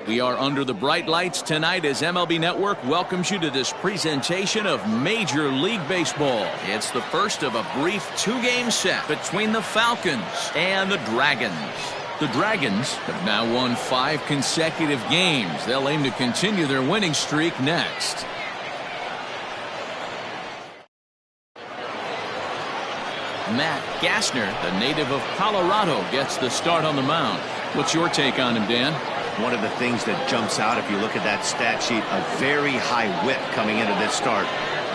We are under the bright lights tonight as MLB Network welcomes you to this presentation of Major League Baseball. It's the first of a brief two-game set between the Falcons and the Dragons. The Dragons have now won 5 consecutive games. They'll aim to continue their winning streak next. Matt Gassner, the native of Colorado, gets the start on the mound. What's your take on him, Dan? One of the things that jumps out if you look at that stat sheet, a very high whip coming into this start.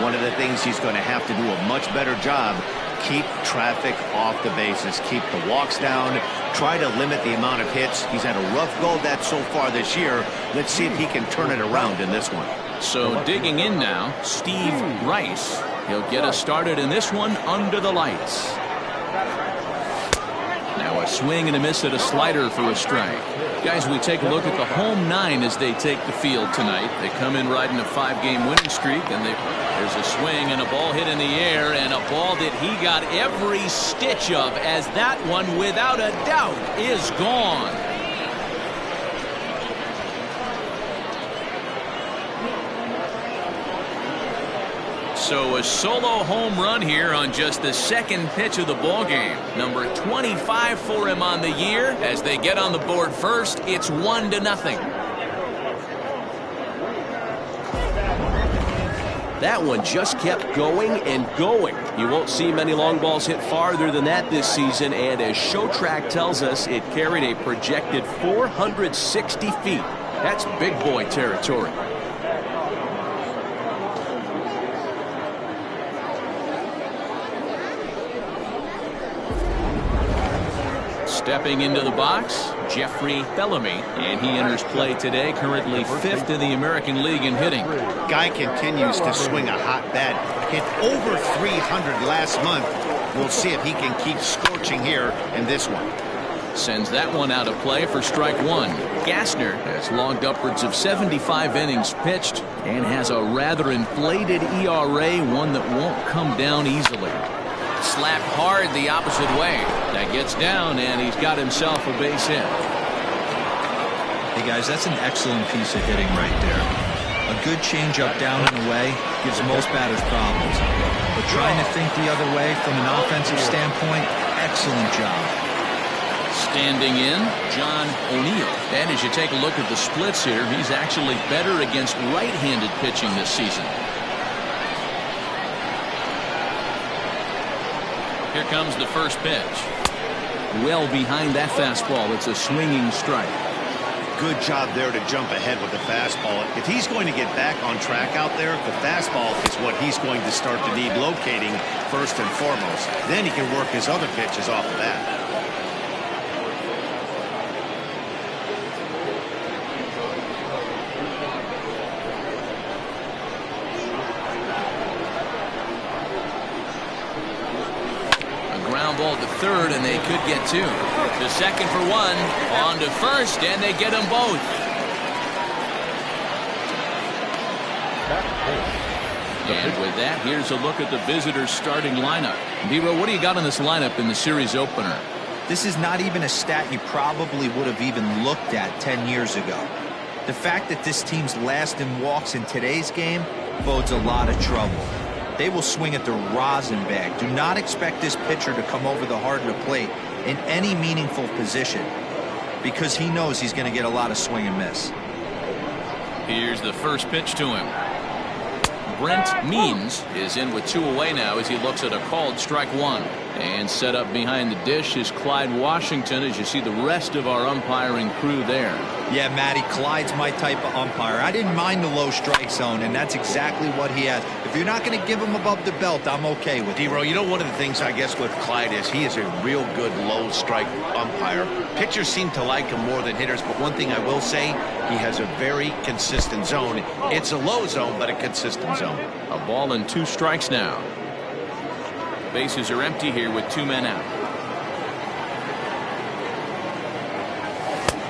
One of the things he's going to have to do a much better job, keep traffic off the bases, keep the walks down, try to limit the amount of hits. He's had a rough go of that so far this year. Let's see if he can turn it around in this one. So digging in now, Steve Rice. He'll get us started in this one under the lights. Now a swing and a miss at a slider for a strike. Guys, we take a look at the home 9 as they take the field tonight. They come in riding a 5-game winning streak, and there's a swing and a ball hit in the air, and a ball that he got every stitch of, as that one, without a doubt, is gone. So a solo home run here on just the second pitch of the ball game. Number 25 for him on the year. As they get on the board first, it's 1-0. That one just kept going and going. You won't see many long balls hit farther than that this season, and as ShowTrack tells us, it carried a projected 460 feet. That's big boy territory. Stepping into the box, Jeffrey Bellamy, and he enters play today, currently 5th in the American League in hitting. Guy continues to swing a hot bat. Hit over 300 last month. We'll see if he can keep scorching here in this one. Sends that one out of play for strike 1. Gassner has logged upwards of 75 innings pitched and has a rather inflated ERA, one that won't come down easily. Slapped hard the opposite way. That gets down, and he's got himself a base hit. Hey, guys, that's an excellent piece of hitting right there. A good changeup down and away gives most batters problems. But trying to think the other way from an offensive standpoint, excellent job. Standing in, John O'Neill. And as you take a look at the splits here, he's actually better against right-handed pitching this season. Here comes the first pitch. Well behind that fastball. It's a swinging strike. Good job there to jump ahead with the fastball. If he's going to get back on track out there, the fastball is what he's going to start to need locating first and foremost. Then he can work his other pitches off of that. Ball to third, and they could get 2. To second for 1, on to first, and they get them both. And with that, here's a look at the visitors' starting lineup. Nero, what do you got on this lineup in the series opener? This is not even a stat you probably would have even looked at 10 years ago. The fact that this team's last in walks in today's game bodes a lot of trouble. They will swing at the rosin bag. Do not expect this pitcher to come over the heart of the plate in any meaningful position, because he knows he's going to get a lot of swing and miss. Here's the first pitch to him. Brent Means is in with 2 away now as he looks at a called strike 1. And set up behind the dish is Clyde Washington, as you see the rest of our umpiring crew there. Yeah, Matty, Clyde's my type of umpire. I didn't mind the low strike zone, and that's exactly what he has. If you're not going to give him above the belt, I'm okay with it. D-Row, you know, one of the things I guess with Clyde is he is a real good low strike umpire. Pitchers seem to like him more than hitters, but one thing I will say, he has a very consistent zone. It's a low zone, but a consistent zone. A ball and 2 strikes now. Bases are empty here with 2 men out.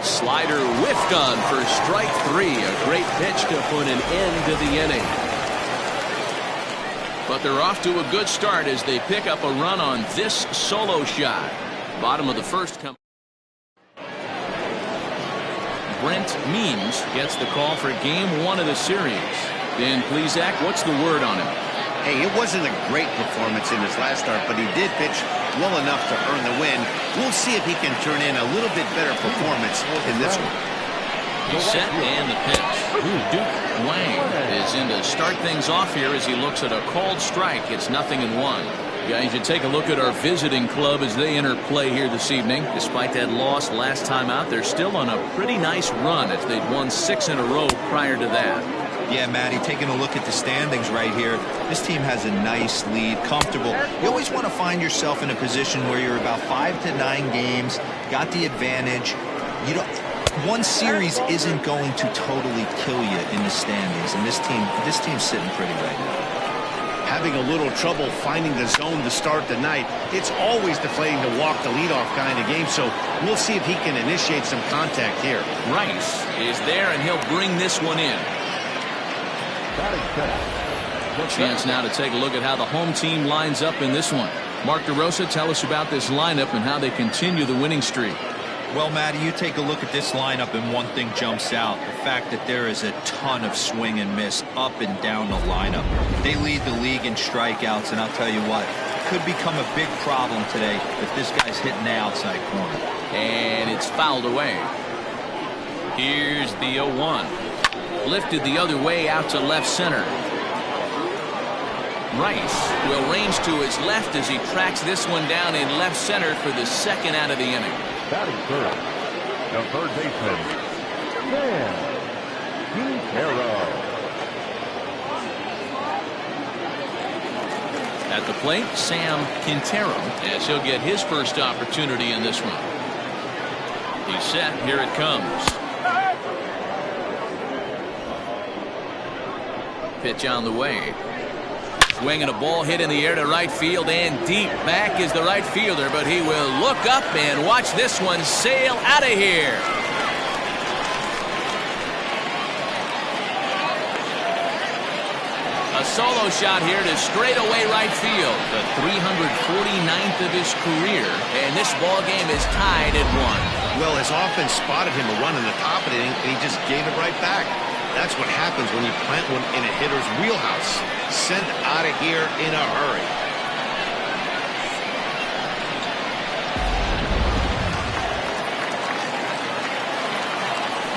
Slider whiffed on for strike 3. A great pitch to put an end to the inning. But they're off to a good start as they pick up a run on this solo shot. Bottom of the first. Brent Means gets the call for game 1 of the series. Ben Plesac, what's the word on him? Hey, it wasn't a great performance in his last start, but he did pitch well enough to earn the win. We'll see if he can turn in a little bit better performance in this one. He's set and the pitch. Duke Wang is in to start things off here as he looks at a called strike. It's 0-1. Guys, you take a look at our visiting club as they enter play here this evening. Despite that loss last time out, they're still on a pretty nice run as they'd won 6 in a row prior to that. Yeah, Matty, taking a look at the standings right here, this team has a nice lead, comfortable. You always want to find yourself in a position where you're about 5 to 9 games, got the advantage. You don't. One series isn't going to totally kill you in the standings, and this team's sitting pretty right now. Having a little trouble finding the zone to start the night. It's always deflating to walk the leadoff guy in the game, so we'll see if he can initiate some contact here. Rice is there, and he'll bring this one in. Chance now to take a look at how the home team lines up in this one. Mark DeRosa, tell us about this lineup and how they continue the winning streak. Well, Matty, you take a look at this lineup and one thing jumps out. The fact that there is a ton of swing and miss up and down the lineup. They lead the league in strikeouts, and I'll tell you what, it could become a big problem today if this guy's hitting the outside corner. And it's fouled away. Here's the 0-1. Lifted the other way out to left center. Rice will range to his left as he tracks this one down in left center for the second out of the inning. Batting first, the third baseman, Sam Quintero. At the plate, Sam Quintero, as he'll get his first opportunity in this one. He's set. Here it comes. Pitch on the way. Swinging a ball hit in the air to right field and deep. Back is the right fielder, but he will look up and watch this one sail out of here. A solo shot here to straightaway right field. The 349th of his career, and this ball game is tied at 1. Well, his offense spotted him a run in the top of the inning, and he just gave it right back. That's what happens when you plant one in a hitter's wheelhouse. Sent out of here in a hurry.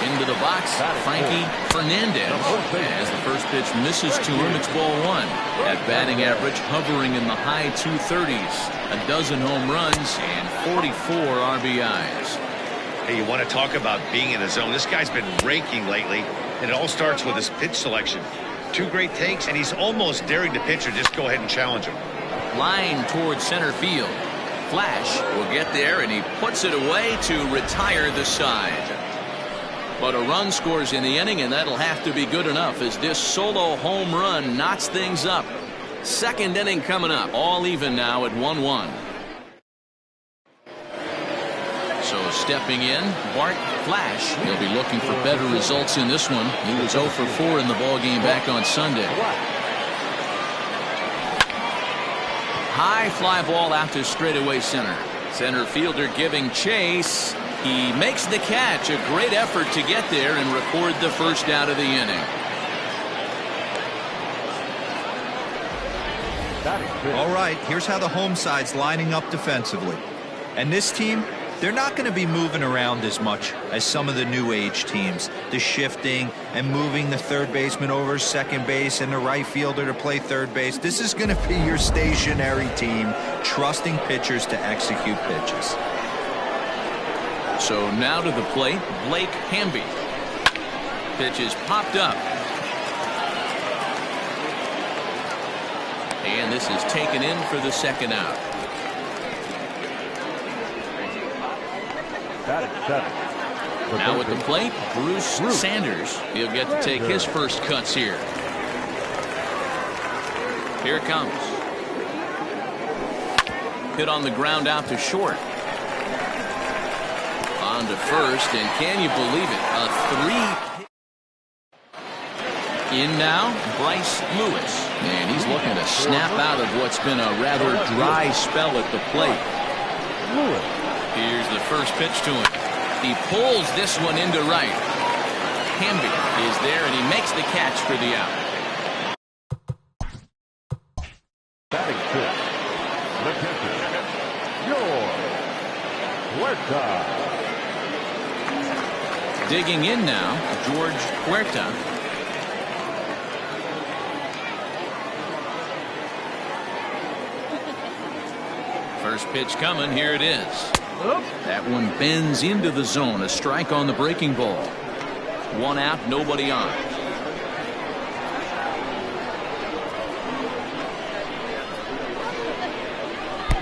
Into the box, Frankie Fernandez. As the first pitch misses to him, it's ball 1. That batting average hovering in the high 230s. A dozen home runs and 44 RBIs. Hey, you want to talk about being in the zone? This guy's been raking lately, and it all starts with his pitch selection. 2 great takes, and he's almost daring the pitcher just go ahead and challenge him. Line towards center field. Flash will get there, and he puts it away to retire the side. But a run scores in the inning, and that'll have to be good enough as this solo home run knots things up. Second inning coming up. All even now at 1-1. So stepping in, Bart Flash. He'll be looking for better results in this one. He was 0 for 4 in the ball game back on Sunday. High fly ball out to straightaway center. Center fielder giving chase. He makes the catch. A great effort to get there and record the first out of the inning. All right, here's how the home side's lining up defensively. And this team, they're not going to be moving around as much as some of the new age teams. The shifting and moving the third baseman over second base and the right fielder to play third base. This is going to be your stationary team, trusting pitchers to execute pitches. So now to the plate, Blake Hamby. Pitch is popped up. And this is taken in for the second out. Now at the plate, Bruce Sanders. He'll get to take his first cuts here. Here it comes. Hit on the ground out to short. On to first, and can you believe it? A 3. In now, Bryce Lewis. And he's looking to snap out of what's been a rather dry spell at the plate. Here's the first pitch to him. He pulls this one into right. Hamby is there, and he makes the catch for the out. Batting fifth, the catcher, Huerta. Digging in now, George Huerta. First pitch coming. Here it is. That one bends into the zone. A strike on the breaking ball. One out, nobody on.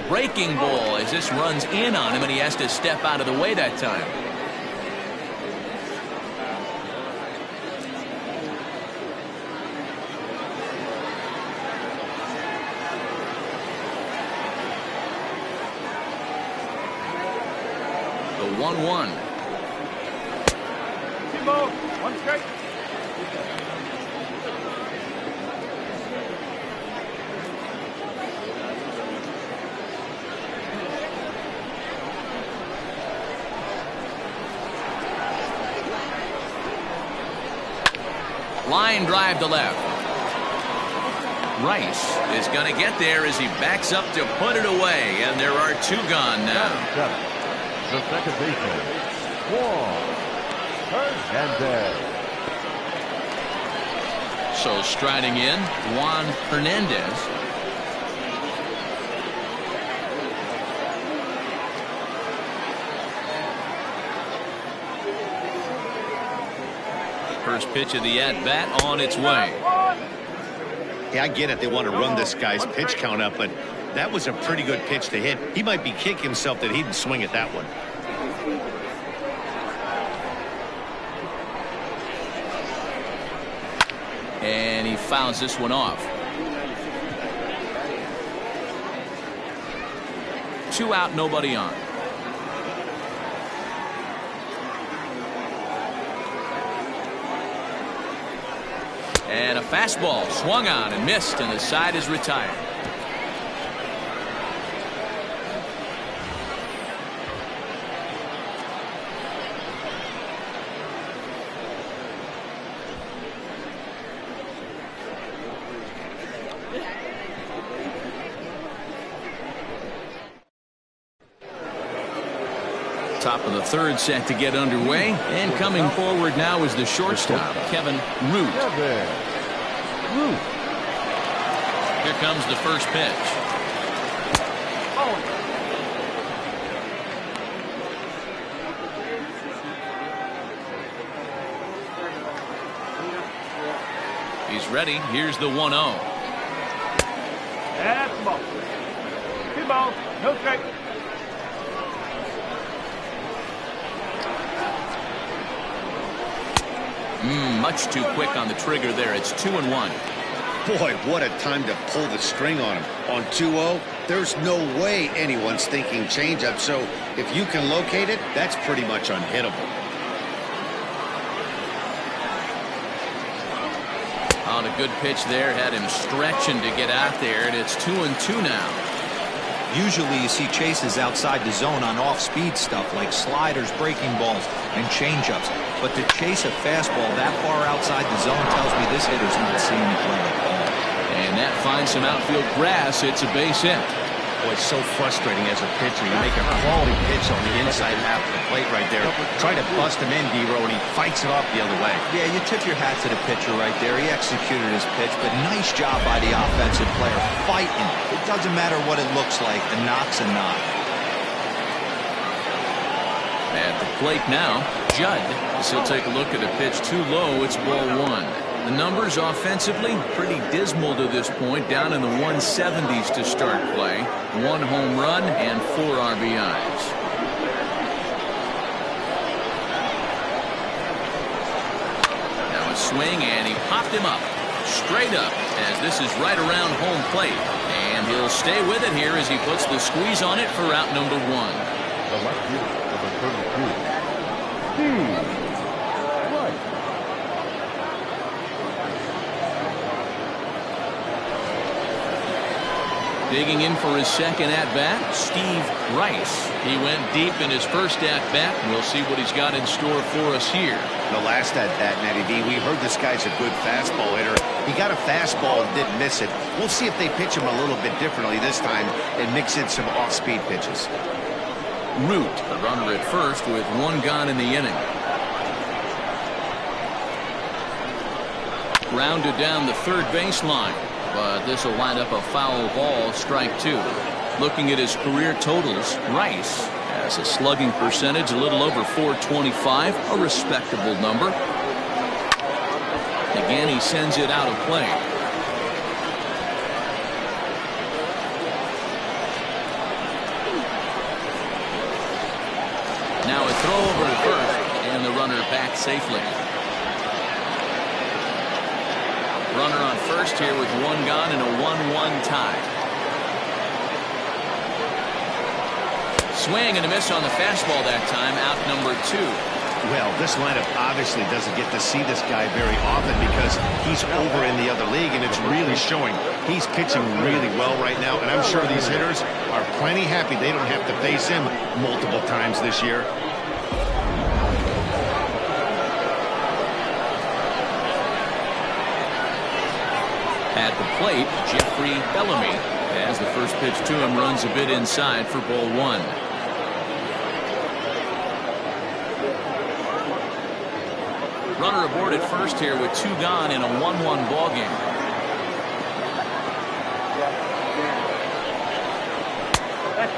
Breaking ball as this runs in on him, and he has to step out of the way that time. The 1-1. T-ball, one strike. Line drive to left. Rice is going to get there as he backs up to put it away, and there are two gone now. The second baseman, Juan Hernandez. So striding in, Juan Hernandez. First pitch of the at-bat on its way. Yeah, I get it. They want to run this guy's pitch count up, but that was a pretty good pitch to hit. He might be kicking himself that he didn't swing at that one. And he fouls this one off. 2 out, nobody on. And a fastball swung on and missed, and the side is retired. Top of the third set to get underway, and coming forward now is the shortstop, Kevin Root. Here comes the first pitch. He's ready. Here's the 1-0. That's the ball. 2 balls, no strike. Much too quick on the trigger there. It's 2-1. Boy, what a time to pull the string on him. On 2-0, there's no way anyone's thinking changeup. So if you can locate it, that's pretty much unhittable. On a good pitch there, had him stretching to get out there, and it's 2-2 now. Usually you see chases outside the zone on off-speed stuff like sliders, breaking balls, and changeups. But to chase a fastball that far outside the zone tells me this hitter's not seeing the play at all. And that finds some outfield grass. It's a base hit. Boy, it's so frustrating as a pitcher. You make a quality pitch on the inside half of the plate right there. Try to bust him in, D-Row, and he fights it off the other way. Yeah, you tip your hat to the pitcher right there. He executed his pitch, but nice job by the offensive player fighting. It doesn't matter what it looks like. A knock's a knock. At the plate now, Judd. As he'll take a look at a pitch too low. It's ball 1. The numbers offensively pretty dismal to this point, down in the 170s to start play. 1 home run and 4 RBIs. Now a swing, and he popped him up straight up as this is right around home plate, and he'll stay with it here as he puts the squeeze on it for out number 1. The left fielder, number 32, Steve. Digging in for his second at-bat, Steve Rice. He went deep in his first at-bat. We'll see what he's got in store for us here. The last at-bat, Natty D, we heard this guy's a good fastball hitter. He got a fastball and didn't miss it. We'll see if they pitch him a little bit differently this time and mix in some off-speed pitches. Root, the runner at first with one gone in the inning. Grounded down the third baseline, but this will wind up a foul ball, strike two. Looking at his career totals, Rice has a slugging percentage a little over .425, a respectable number. Again, he sends it out of play. Now a throw over to first, and the runner back safely. Runner on first here with one gone and a 1-1 tie. Swing and a miss on the fastball that time, out number 2. Well, this lineup obviously doesn't get to see this guy very often because he's over in the other league, and it's really showing. He's pitching really well right now, and I'm sure these hitters are plenty happy they don't have to face him multiple times this year. At the plate, Jeffrey Bellamy, as the first pitch to him runs a bit inside for ball 1. Runner aboard at first here with 2 gone in a 1-1 ball game.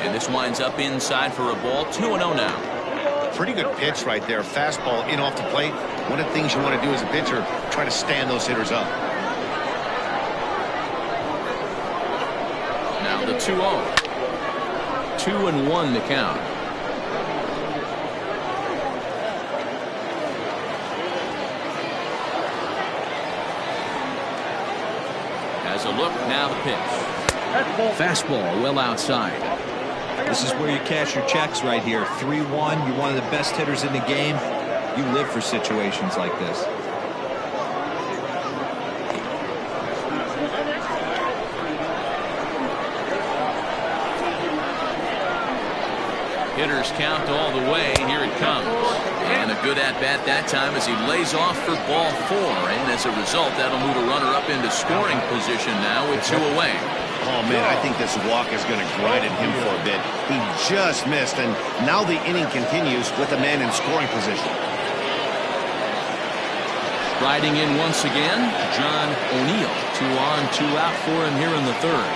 And this winds up inside for a ball, 2-0 now. Pretty good pitch right there. Fastball in off the plate. One of the things you want to do as a pitcher, try to stand those hitters up. The 2-0. 2-1 the count. Has a look, now the pitch. Fastball well outside. This is where you cash your checks right here. 3-1. You're one of the best hitters in the game. You live for situations like this. Hitters count all the way. Here it comes. And a good at-bat that time as he lays off for ball 4. And as a result, that'll move a runner up into scoring position now with 2 away. Oh, man, I think this walk is going to grind at him for a bit. He just missed, and now the inning continues with a man in scoring position. Riding in once again, John O'Neill. 2 on, 2 out for him here in the third.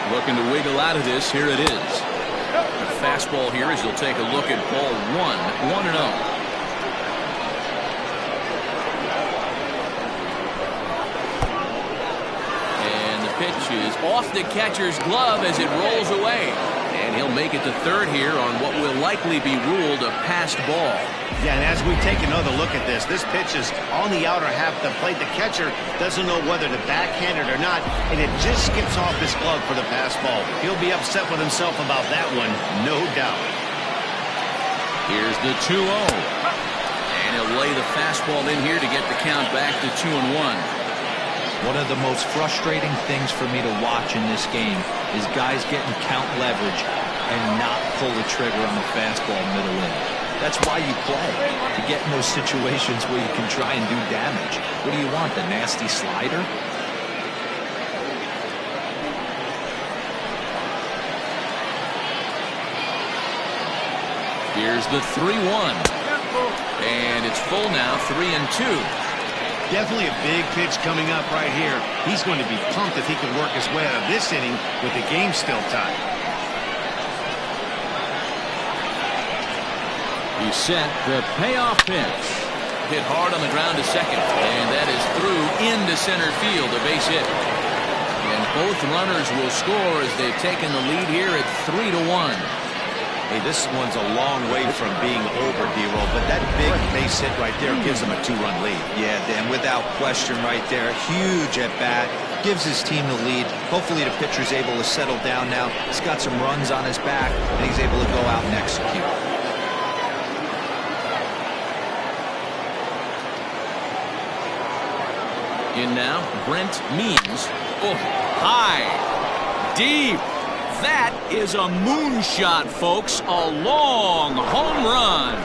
Looking to wiggle out of this. Here it is. The fastball here as he'll take a look at ball 1. 1-0. And the pitch is off the catcher's glove as it rolls away. And he'll make it to third here on what will likely be ruled a passed ball. Yeah, and as we take another look at this pitch is on the outer half of the plate. The catcher doesn't know whether to backhand it or not, and it just skips off his glove for the pass ball. He'll be upset with himself about that one, no doubt. Here's the 2-0. And he'll lay the fastball in here to get the count back to 2-1. One of the most frustrating things for me to watch in this game is guys getting count leverage and not pull the trigger on the fastball middle inning. That's why you play, to get in those situations where you can try and do damage. What do you want, the nasty slider? Here's the 3-1. And it's full now, 3-2. Definitely a big pitch coming up right here. He's going to be pumped if he can work his way out of this inning with the game still tied. He set the payoff pitch. Hit hard on the ground to second. And that is through into center field, a base hit. And both runners will score as they've taken the lead here at 3-1. Hey, this one's a long way from being over, D-Roll, but that big base hit right there gives him a 2-run lead. Yeah, Dan, without question right there. Huge at bat. Gives his team the lead. Hopefully the pitcher's able to settle down now. He's got some runs on his back, and he's able to go out and execute. In now, Brent Means. Oh, high, deep. That is a moonshot, folks. A long home run.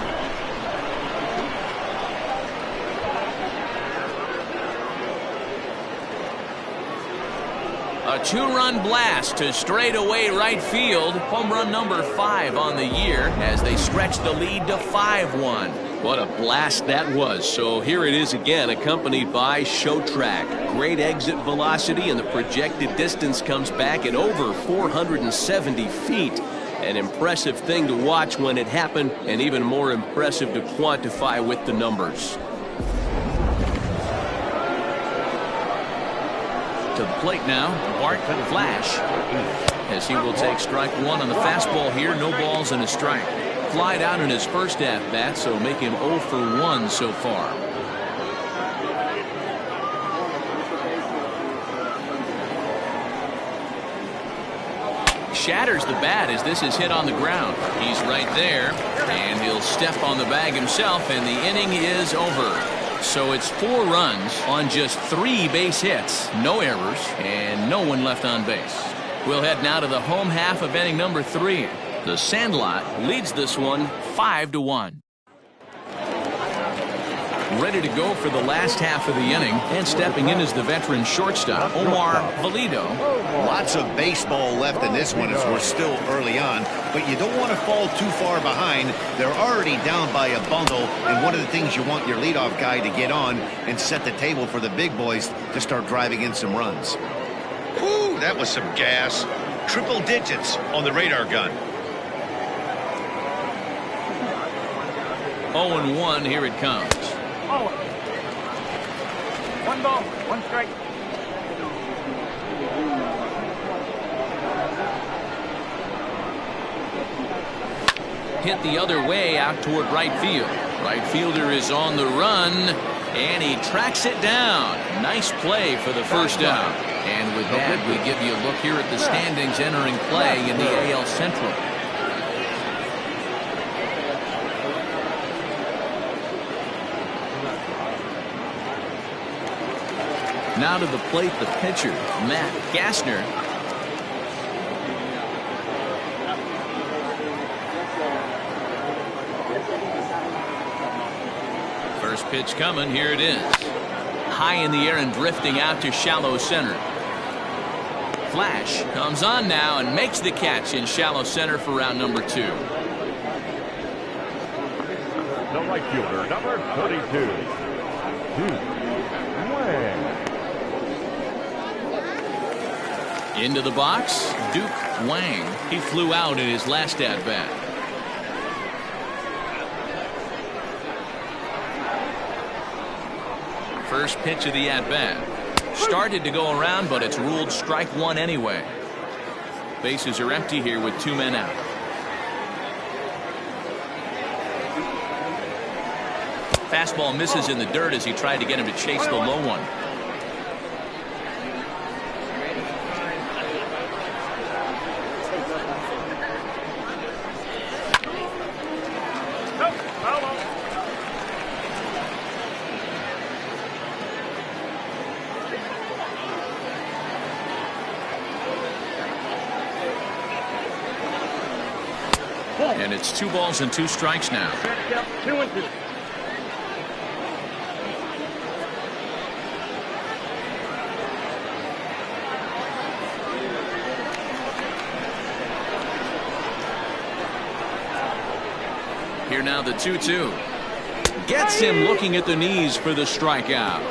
A two-run blast to straightaway right field. Home run number 5 on the year as they stretch the lead to 5-1. What a blast that was. So here it is again, accompanied by Show Track. Great exit velocity, and the projected distance comes back at over 470 feet. An impressive thing to watch when it happened, and even more impressive to quantify with the numbers. To the plate now, Bart Flash, as he will take strike 1 on the fastball here. No balls and a strike. Flied out in his first at-bat, so make him 0 for 1 so far. Shatters the bat as this is hit on the ground. He's right there, and he'll step on the bag himself, and the inning is over. So it's 4 runs on just 3 base hits, no errors, and no one left on base. We'll head now to the home half of inning number 3. The Sandlot leads this one 5-1. Ready to go for the last half of the inning, and stepping in is the veteran shortstop, Omar Valido. Lots of baseball left in this one as we're still early on, but you don't want to fall too far behind. They're already down by a bundle, and one of the things you want your leadoff guy to get on and set the table for the big boys to start driving in some runs. Whew, that was some gas. Triple digits on the radar gun. 0-1, here it comes. 1 ball, 1 strike. Hit the other way out toward right field. Right fielder is on the run, and he tracks it down. Nice play for the first out. And with that, we give you a look here at the standings entering play in the AL Central. Now to the plate, the pitcher, Matt Gassner. First pitch coming, here it is. High in the air and drifting out to shallow center. Flash comes on now and makes the catch in shallow center for round number 2. The right fielder, number 32. Wang. Into the box, Duke Wang. He flew out in his last at-bat. First pitch of the at-bat. Started to go around, but it's ruled strike 1 anyway. Bases are empty here with 2 men out. Fastball misses in the dirt as he tried to get him to chase the low one. And it's 2 balls and 2 strikes now. 2-2. Here now the 2-2. Gets him looking at the knees for the strikeout.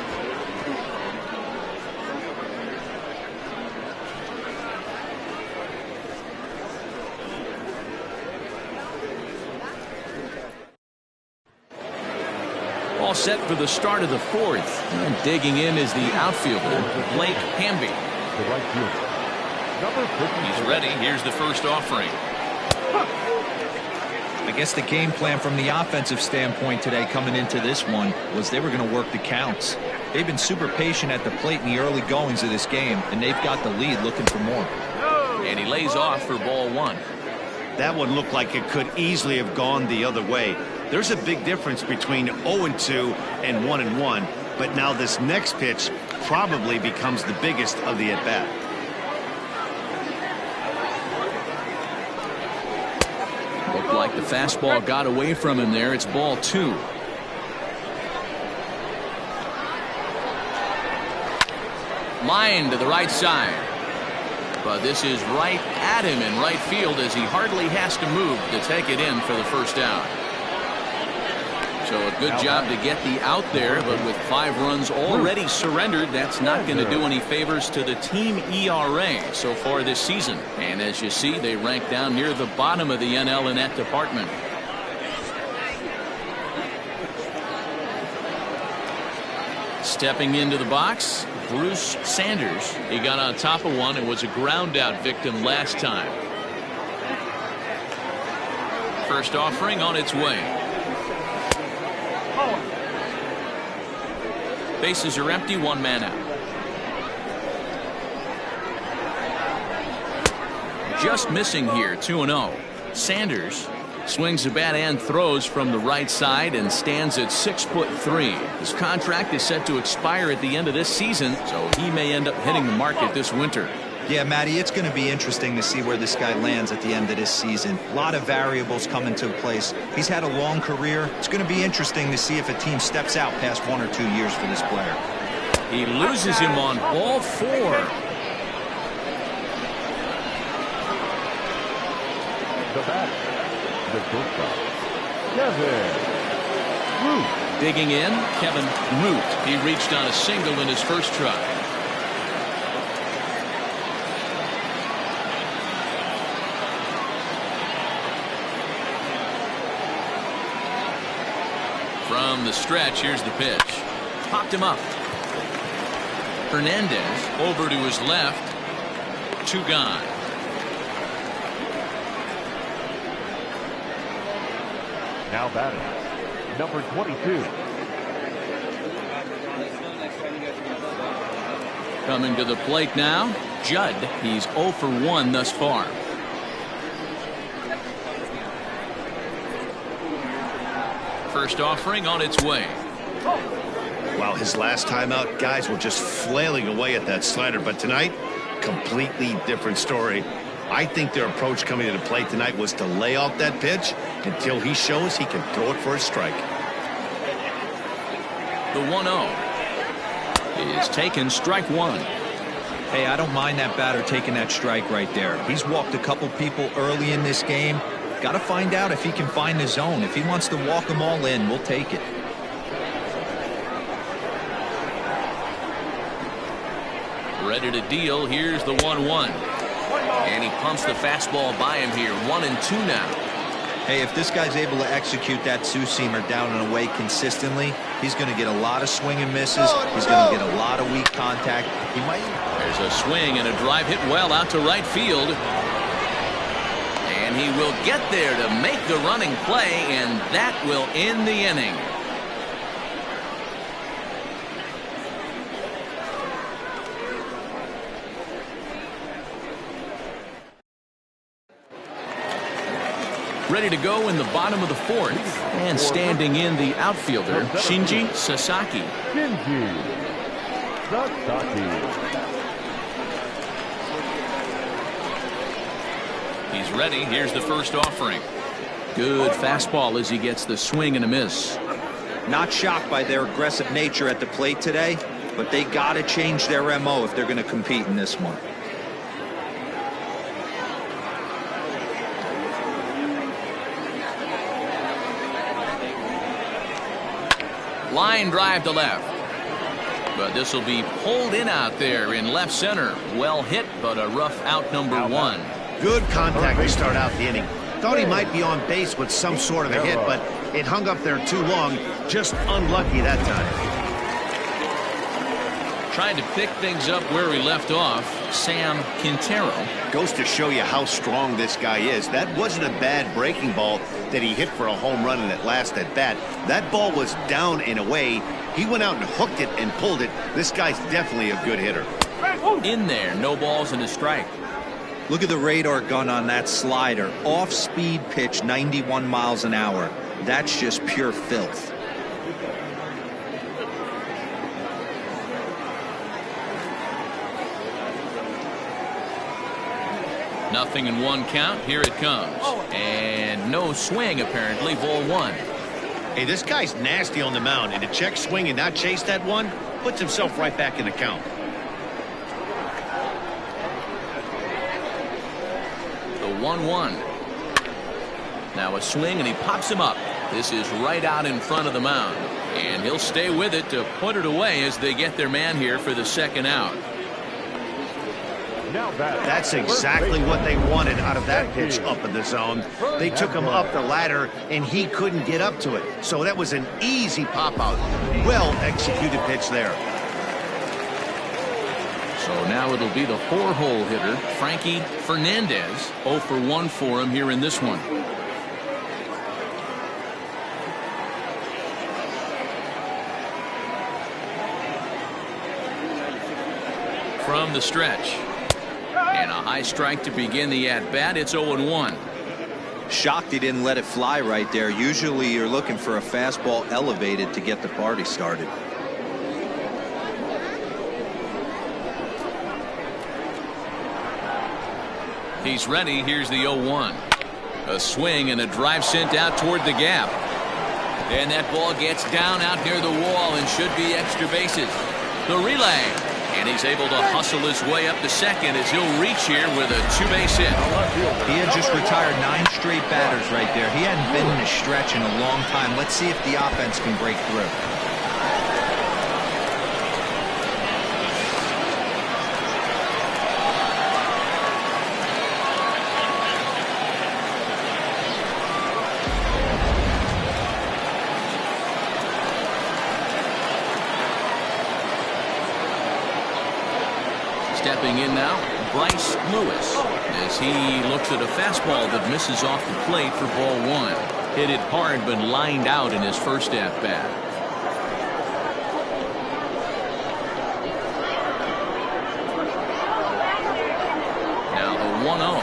All set for the start of the 4th. And digging in is the outfielder, Blake Hamby. The right fielder, number 50. He's ready. Here's the first offering. I guess the game plan from the offensive standpoint today coming into this one was they were going to work the counts. They've been super patient at the plate in the early goings of this game, and they've got the lead looking for more. And he lays off for ball 1. That one looked like it could easily have gone the other way. There's a big difference between 0-2 and 1-1. but now this next pitch probably becomes the biggest of the at-bat. Looked like the fastball got away from him there. It's ball 2. Line to the right side. But this is right at him in right field as he hardly has to move to take it in for the first out. So a good job to get the out there, but with 5 runs already surrendered, that's not going to do any favors to the team ERA so far this season. And as you see, they rank down near the bottom of the NL in that department. Stepping into the box, Bruce Sanders. He got on top of one and was a ground out victim last time. First offering on its way. Bases are empty, 1 man out. Just missing here, 2-0. Sanders swings the bat and throws from the right side and stands at 6'3". His contract is set to expire at the end of this season, so he may end up hitting the market this winter. Yeah, Matty, it's going to be interesting to see where this guy lands at the end of this season. A lot of variables come into place. He's had a long career. It's going to be interesting to see if a team steps out past 1 or 2 years for this player. He loses him on ball 4. The bat, the shortstop, Kevin Root. Digging in, Kevin Root. He reached on a single in his first try. From the stretch, here's the pitch. Popped him up. Hernandez over to his left. 2 gone. Now batting, number 22. Coming to the plate now, Judd. He's 0 for 1 thus far. First offering on its way. Wow, his last time out, guys were just flailing away at that slider, but tonight, completely different story. I think their approach coming to the plate tonight was to lay off that pitch until he shows he can throw it for a strike. The 1-0 is taken, strike 1. Hey, I don't mind that batter taking that strike right there. He's walked a couple people early in this game. Got to find out if he can find the zone. If he wants to walk them all in, we'll take it. Ready to deal. Here's the 1-1. And he pumps the fastball by him here. 1-2 now. Hey, if this guy's able to execute that 2-seamer down and away consistently, he's going to get a lot of swing and misses. He's going to get a lot of weak contact. He might. There's a swing and a drive hit well out to right field. And he will get there to make the running play, and that will end the inning. Ready to go in the bottom of the 4th. And standing in the outfielder, Shinji Sasaki. Shinji Sasaki. He's ready. Here's the first offering. Good fastball as he gets the swing and a miss. Not shocked by their aggressive nature at the plate today, but they got to change their MO if they're going to compete in this one. Line drive to left. But this will be pulled in out there in left center. Well hit, but a rough out, number 1. Good contact to start out the inning. Thought he might be on base with some sort of a hit, but it hung up there too long. Just unlucky that time. Trying to pick things up where we left off, Sam Quintero. Goes to show you how strong this guy is. That wasn't a bad breaking ball that he hit for a home run in that last at bat. That ball was down and away. He went out and hooked it and pulled it. This guy's definitely a good hitter. In there, no balls and a strike. Look at the radar gun on that slider. Off-speed pitch, 91 miles an hour. That's just pure filth. 0-1 count. Here it comes. And no swing, apparently. Ball 1. Hey, this guy's nasty on the mound, and to check swing and not chase that one puts himself right back in the count. The 1-1. Now a swing, and he pops him up. This is right out in front of the mound. And he'll stay with it to put it away as they get their man here for the second out. That's exactly what they wanted out of that pitch up in the zone. They took him up the ladder, and he couldn't get up to it. So that was an easy pop-out. Well-executed pitch there. So now it'll be the 4-hole hitter, Frankie Fernandez. 0 for 1 for him here in this one. From the stretch. And a high strike to begin the at-bat. It's 0-1. Shocked he didn't let it fly right there. Usually you're looking for a fastball elevated to get the party started. He's ready. Here's the 0-1. A swing and a drive sent out toward the gap. And that ball gets down out near the wall and should be extra bases. The relay. And he's able to hustle his way up to second as he'll reach here with a 2-base hit. He had just retired 9 straight batters right there. He hadn't been in a stretch in a long time. Let's see if the offense can break through. Stepping in now, Bryce Lewis, as he looks at a fastball that misses off the plate for ball 1. Hit it hard but lined out in his first at-bat. Now the 1-0.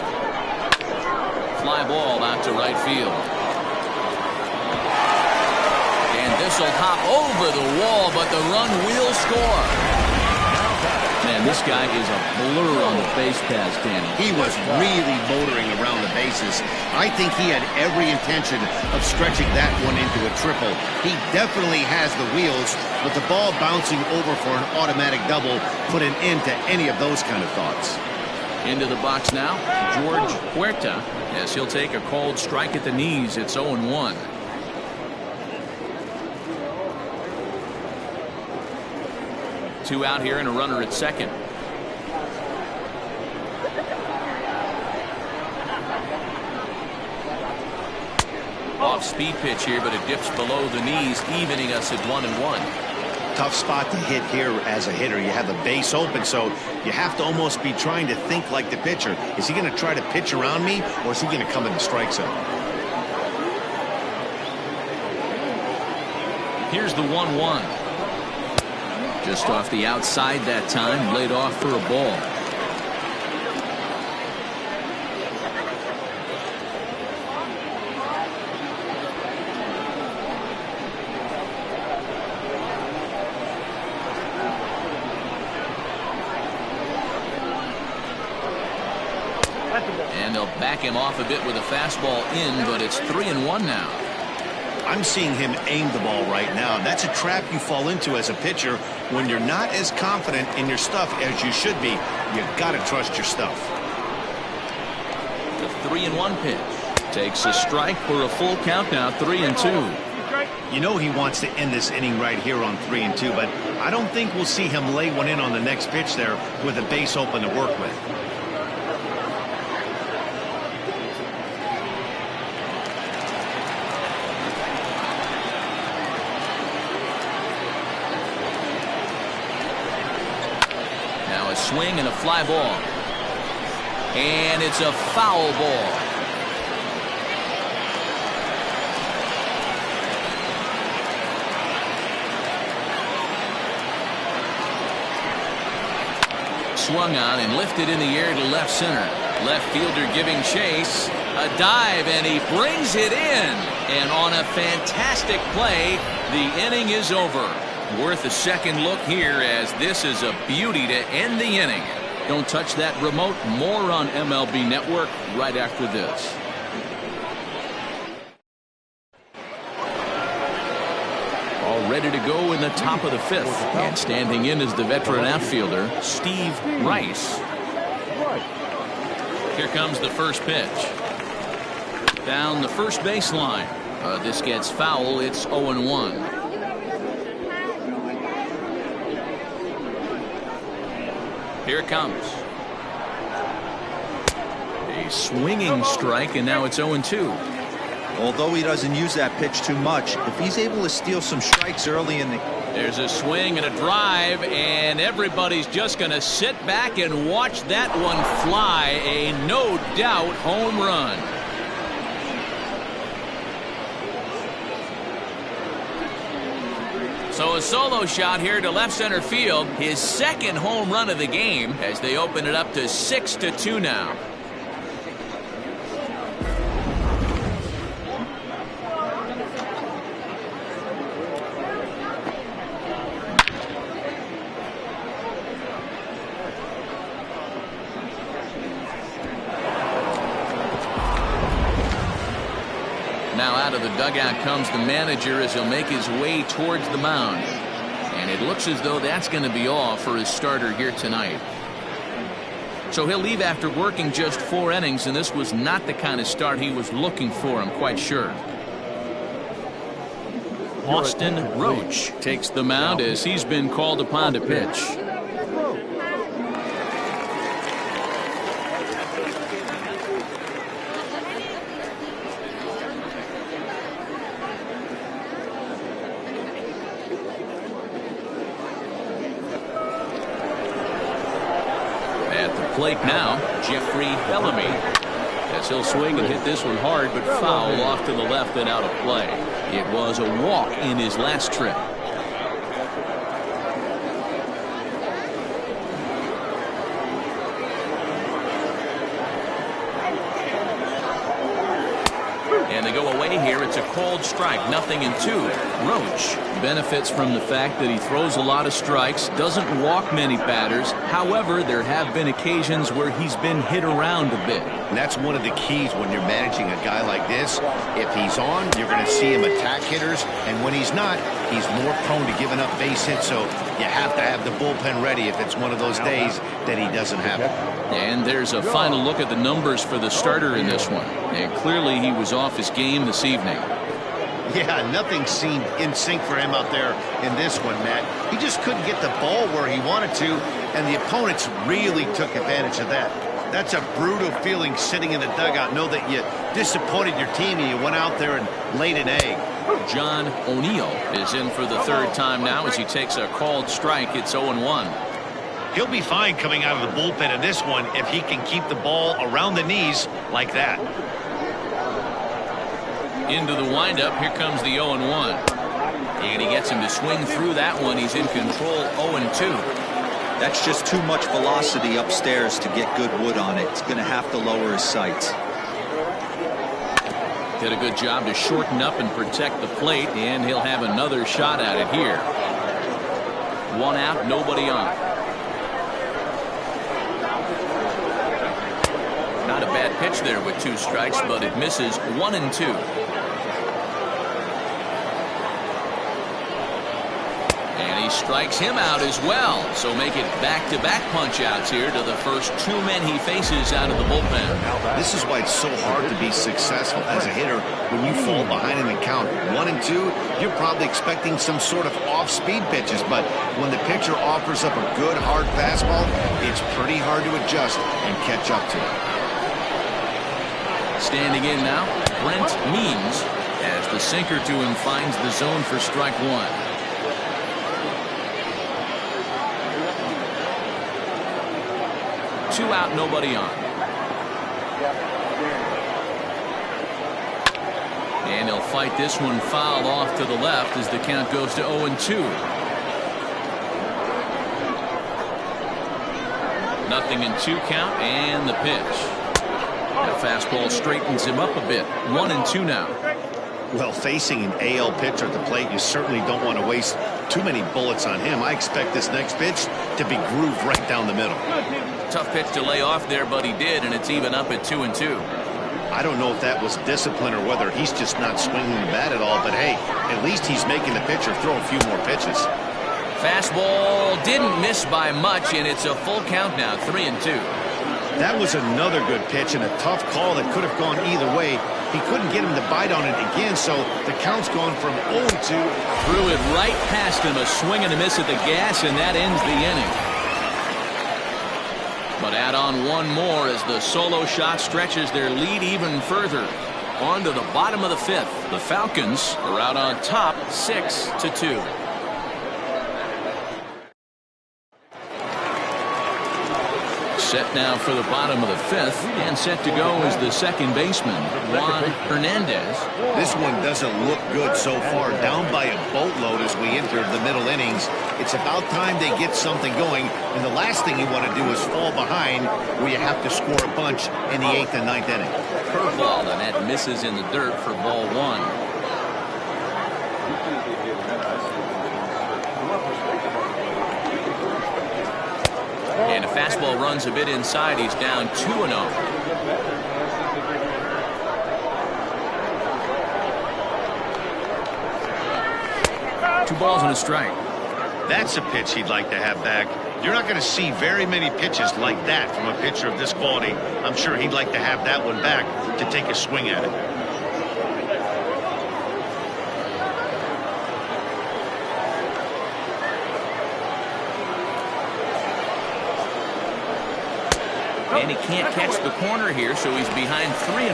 Fly ball out to right field. And this will hop over the wall, but the run will score. Man, this guy is a blur on the base paths, Danny. He was really motoring around the bases. I think he had every intention of stretching that one into a triple. He definitely has the wheels, but the ball bouncing over for an automatic double put an end to any of those kind of thoughts. Into the box now, George Huerta, as he'll take a cold strike at the knees. It's 0-1. Two out here and a runner at second. Off-speed pitch here, but it dips below the knees, evening us at 1-1. Tough spot to hit here as a hitter. You have the base open, so you have to almost be trying to think like the pitcher. Is he going to try to pitch around me, or is he going to come in the strike zone? Here's the 1-1. Just off the outside that time, laid off for a ball. And they'll back him off a bit with a fastball in, but it's 3-1 now. I'm seeing him aim the ball right now. That's a trap you fall into as a pitcher when you're not as confident in your stuff as you should be. You've got to trust your stuff. The 3-1 pitch takes a strike for a full count now. 3-2. You know he wants to end this inning right here on 3-2, but I don't think we'll see him lay one in on the next pitch there with a base open to work with. Swing and a fly ball. And it's a foul ball. Swung on and lifted in the air to left center. Left fielder giving chase. A dive, and he brings it in. And on a fantastic play, the inning is over. Worth a second look here, as this is a beauty to end the inning. Don't touch that remote. More on MLB Network right after this. All ready to go in the top of the 5th. And standing in is the veteran outfielder, Steve Rice. Here comes the first pitch. Down the first baseline. This gets foul. It's 0-1. Here it comes. A swinging strike, and now it's 0-2. Although he doesn't use that pitch too much, if he's able to steal some strikes early in the... There's a swing and a drive, and everybody's just going to sit back and watch that one fly. A no-doubt home run. So a solo shot here to left center field. His second home run of the game as they open it up to 6-2 now. Now out of the dugout comes the manager as he'll make his way towards the mound. And it looks as though that's going to be all for his starter here tonight. So he'll leave after working just 4 innings, and this was not the kind of start he was looking for, I'm quite sure. Austin Roach takes the mound as he's been called upon to pitch. Plate now, Jeffrey Bellamy, as he'll swing and hit this one hard, but foul off to the left and out of play. It was a walk in his last trip. And they go away here. It's a called strike, 0-2. Roach benefits from the fact that he throws a lot of strikes, doesn't walk many batters. However, there have been occasions where he's been hit around a bit. And that's one of the keys when you're managing a guy like this. If he's on, you're going to see him attack hitters, and when he's not, he's more prone to giving up base hits, so you have to have the bullpen ready if it's one of those days that he doesn't have it. And there's a final look at the numbers for the starter in this one, and clearly he was off his game this evening. Yeah, nothing seemed in sync for him out there in this one, Matt. He just couldn't get the ball where he wanted to, and the opponents really took advantage of that. That's a brutal feeling sitting in the dugout. Know that you disappointed your team and you went out there and laid an egg. John O'Neill is in for the 3rd time now as he takes a called strike. It's 0-1. He'll be fine coming out of the bullpen in this one if he can keep the ball around the knees like that. Into the windup. Here comes the 0-1. And he gets him to swing through that one. He's in control. 0-2. That's just too much velocity upstairs to get good wood on it. It's going to have to lower his sights. Did a good job to shorten up and protect the plate, and he'll have another shot at it here. 1 out, nobody on. Not a bad pitch there with 2 strikes, but it misses. 1-2. And he strikes him out as well. So make it back-to-back punch-outs here to the first 2 men he faces out of the bullpen. This is why it's so hard to be successful as a hitter. When you fall behind in the count 1-2, you're probably expecting some sort of off-speed pitches. But when the pitcher offers up a good, hard fastball, it's pretty hard to adjust and catch up to it. Standing in now, Brent Means, as the sinker to him finds the zone for strike 1. 2 out, nobody on. And he'll fight this one foul off to the left as the count goes to 0-2. 0-2 count, and the pitch. That fastball straightens him up a bit. 1-2 now. Well, facing an AL pitcher at the plate, you certainly don't want to waste too many bullets on him. I expect this next pitch to be grooved right down the middle. Tough pitch to lay off there, but he did, and it's even up at 2-2. I don't know if that was discipline or whether he's just not swinging the bat at all, but hey, at least he's making the pitcher throw a few more pitches. Fastball didn't miss by much, and it's a full count now, 3-2. That was another good pitch and a tough call that could have gone either way. He couldn't get him to bite on it again, so the count's gone from 0-2. Threw it right past him, a swing and a miss at the gas, and that ends the inning. But add on one more as the solo shot stretches their lead even further. On to the bottom of the fifth. The Falcons are out on top, 6-2. Set now for the bottom of the fifth, and set to go is the second baseman, Juan Hernandez. This one doesn't look good so far, down by a boatload as we enter the middle innings. It's about time they get something going, and the last thing you want to do is fall behind where you have to score a bunch in the 8th and 9th inning. Curveball, and that misses in the dirt for ball one. And a fastball runs a bit inside. He's down 2-0. 2 balls and a strike. That's a pitch he'd like to have back. You're not going to see very many pitches like that from a pitcher of this quality. I'm sure he'd like to have that one back to take a swing at it. And he can't catch the corner here, so he's behind 3-1.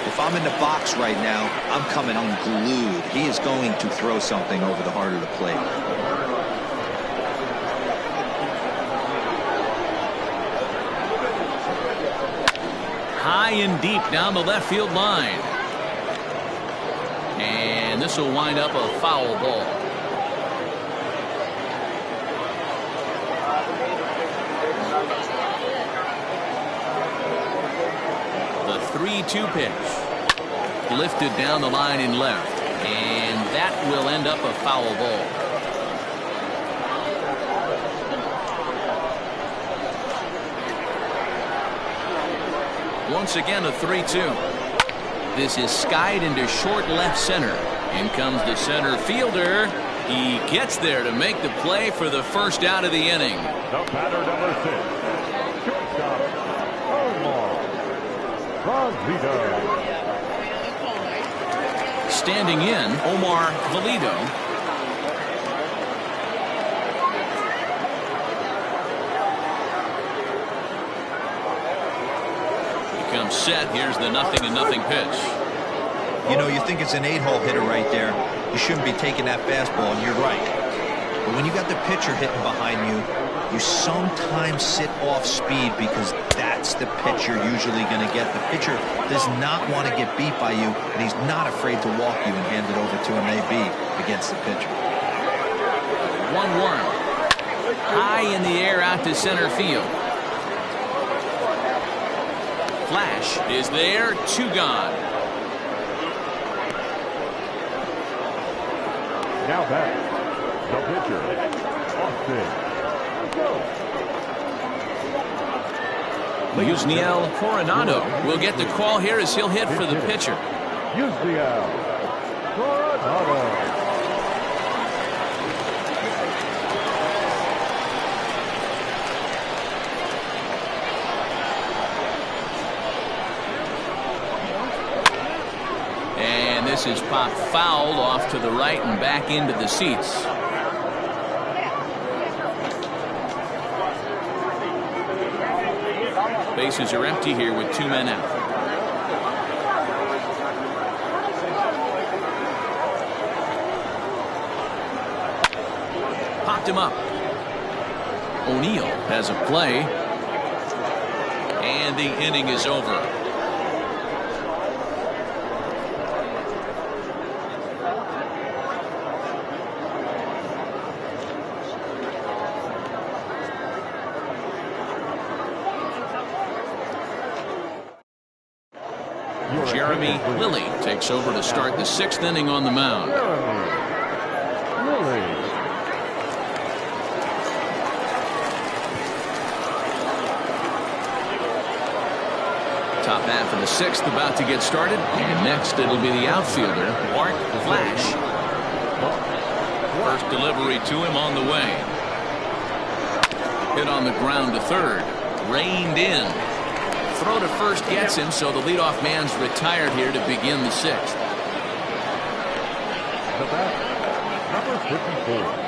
If I'm in the box right now, I'm coming unglued. He is going to throw something over the heart of the plate. High and deep down the left field line. And this will wind up a foul ball. The 3-2 pitch. Lifted down the line in left. And that will end up a foul ball. Once again a 3-2. This is skied into short left center. In comes the center fielder. He gets there to make the play for the first out of the inning. The batter, number 6, shortstop, Omar Valido. Standing in, Omar Valido. He comes set. Here's the 0-0 pitch. You know, you think it's an 8-hole hitter right there. You shouldn't be taking that fastball, and you're right. But when you got the pitcher hitting behind you, you sometimes sit off speed because that's the pitch you're usually going to get. The pitcher does not want to get beat by you, and he's not afraid to walk you and hand it over to an AB against the pitcher. 1-1. High in the air out to center field. Flash is there, 2 gone. Now back, the pitcher, Austin. Yusniel Coronado will get the call here as he'll hit for the pitcher. Yusniel Coronado. And this is popped foul off to the right and back into the seats. Bases are empty here with 2 men out. Popped him up. O'Neill has a play. And the inning is over. Jeremy Lilly takes over to start the 6th inning on the mound. Jeremy Lilly. Half of the sixth about to get started. And next it'll be the outfielder, Bart Flash. First delivery to him on the way. Hit on the ground to third. Reined in. Throw to first gets him, so the leadoff man's retired here to begin the sixth. The bat, number 54.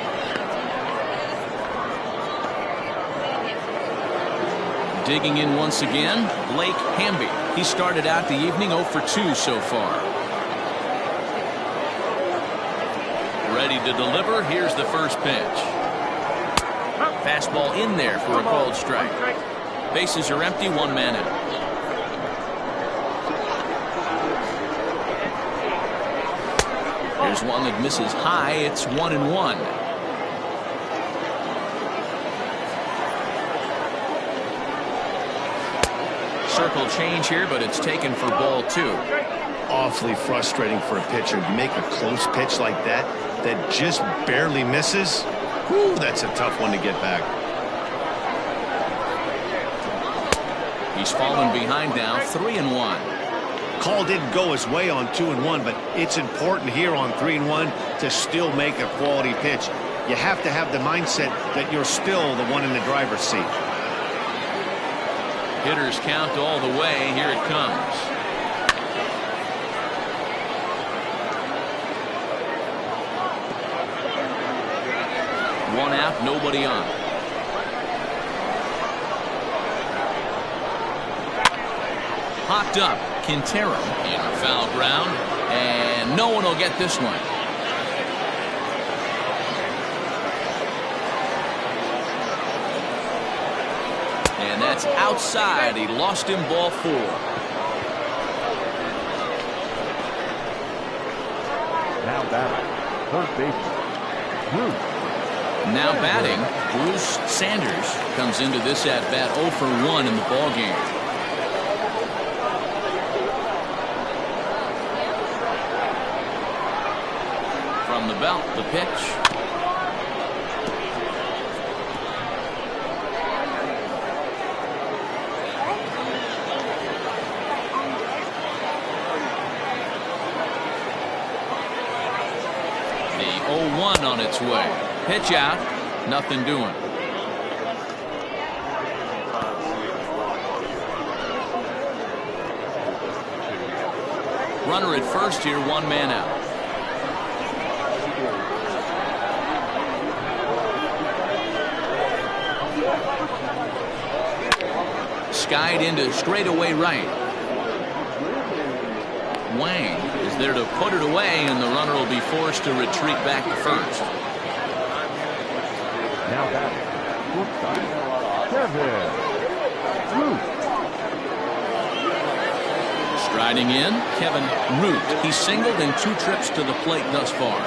Digging in once again, Blake Hamby. He started out the evening 0 for 2 so far. Ready to deliver. Here's the first pitch. Fastball in there for a called strike. Bases are empty, 1 man out. Here's one that misses high. It's 1-1. Circle change here, but it's taken for ball 2. Awfully frustrating for a pitcher. You make a close pitch like that just barely misses. Whew, that's a tough one to get back. He's fallen behind now, 3-1. Call didn't go his way on 2-1, but it's important here on 3-1 to still make a quality pitch. You have to have the mindset that you're still the one in the driver's seat. Hitters count all the way. Here it comes. One out, nobody on. Popped up. Quintero in foul ground, and no one will get this one. And that's outside. He lost him, ball 4. Now batting, third baseman, Bruce. Now batting, Bruce Sanders comes into this at bat 0 for 1 in the ball game. From the belt, the pitch. The 0-1 on its way. Pitch out, nothing doing. Runner at first here, 1 man out. Skied into straightaway right. Wang is there to put it away, and the runner will be forced to retreat back to first. Now batting, shortstop, Kevin Root. Striding in, Kevin Root. He's singled in 2 trips to the plate thus far.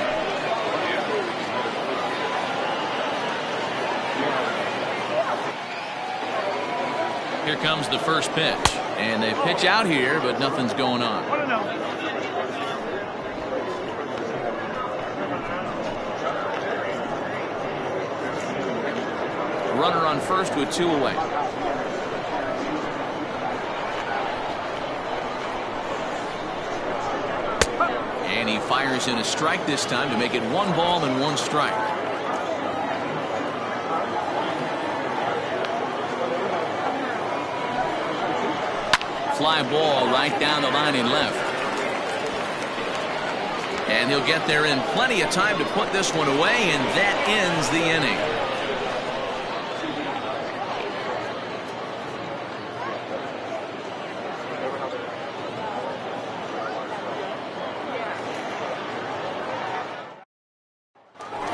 Here comes the first pitch, and they pitch out here, but nothing's going on. Runner on first with 2 away. And he fires in a strike this time to make it 1 ball and 1 strike. Fly ball right down the line in left. And he'll get there in plenty of time to put this one away, and that ends the inning.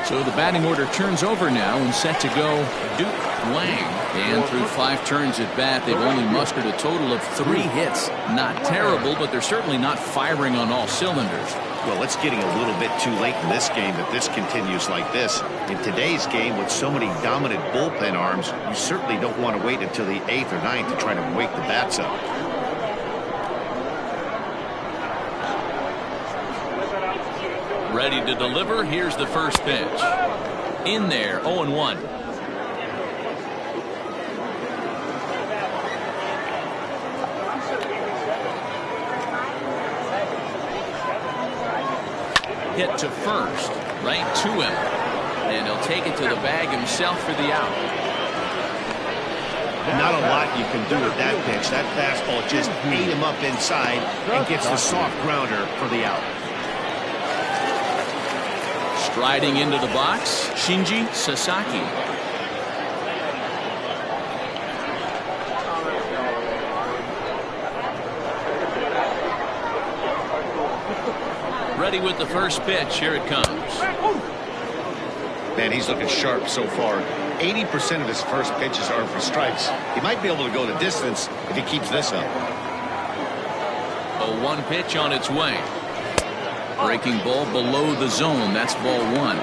So the batting order turns over now, and set to go Duke Wang. And through 5 turns at bat, they've only mustered a total of 3 hits. Not terrible, but they're certainly not firing on all cylinders. Well, it's getting a little bit too late in this game if this continues like this. In today's game, with so many dominant bullpen arms, you certainly don't want to wait until the 8th or 9th to try to wake the bats up. Ready to deliver. Here's the first pitch. In there, 0-1. Hit to first, right to him. And he'll take it to the bag himself for the out. Not a lot you can do with that pitch. That fastball just ate him up inside and gets the soft grounder for the out. Striding into the box, Shinji Sasaki. Ready with the first pitch. Here it comes. Man, he's looking sharp so far. 80% of his first pitches are for strikes. He might be able to go the distance if he keeps this up. A 1 pitch on its way. Breaking ball below the zone. That's ball 1.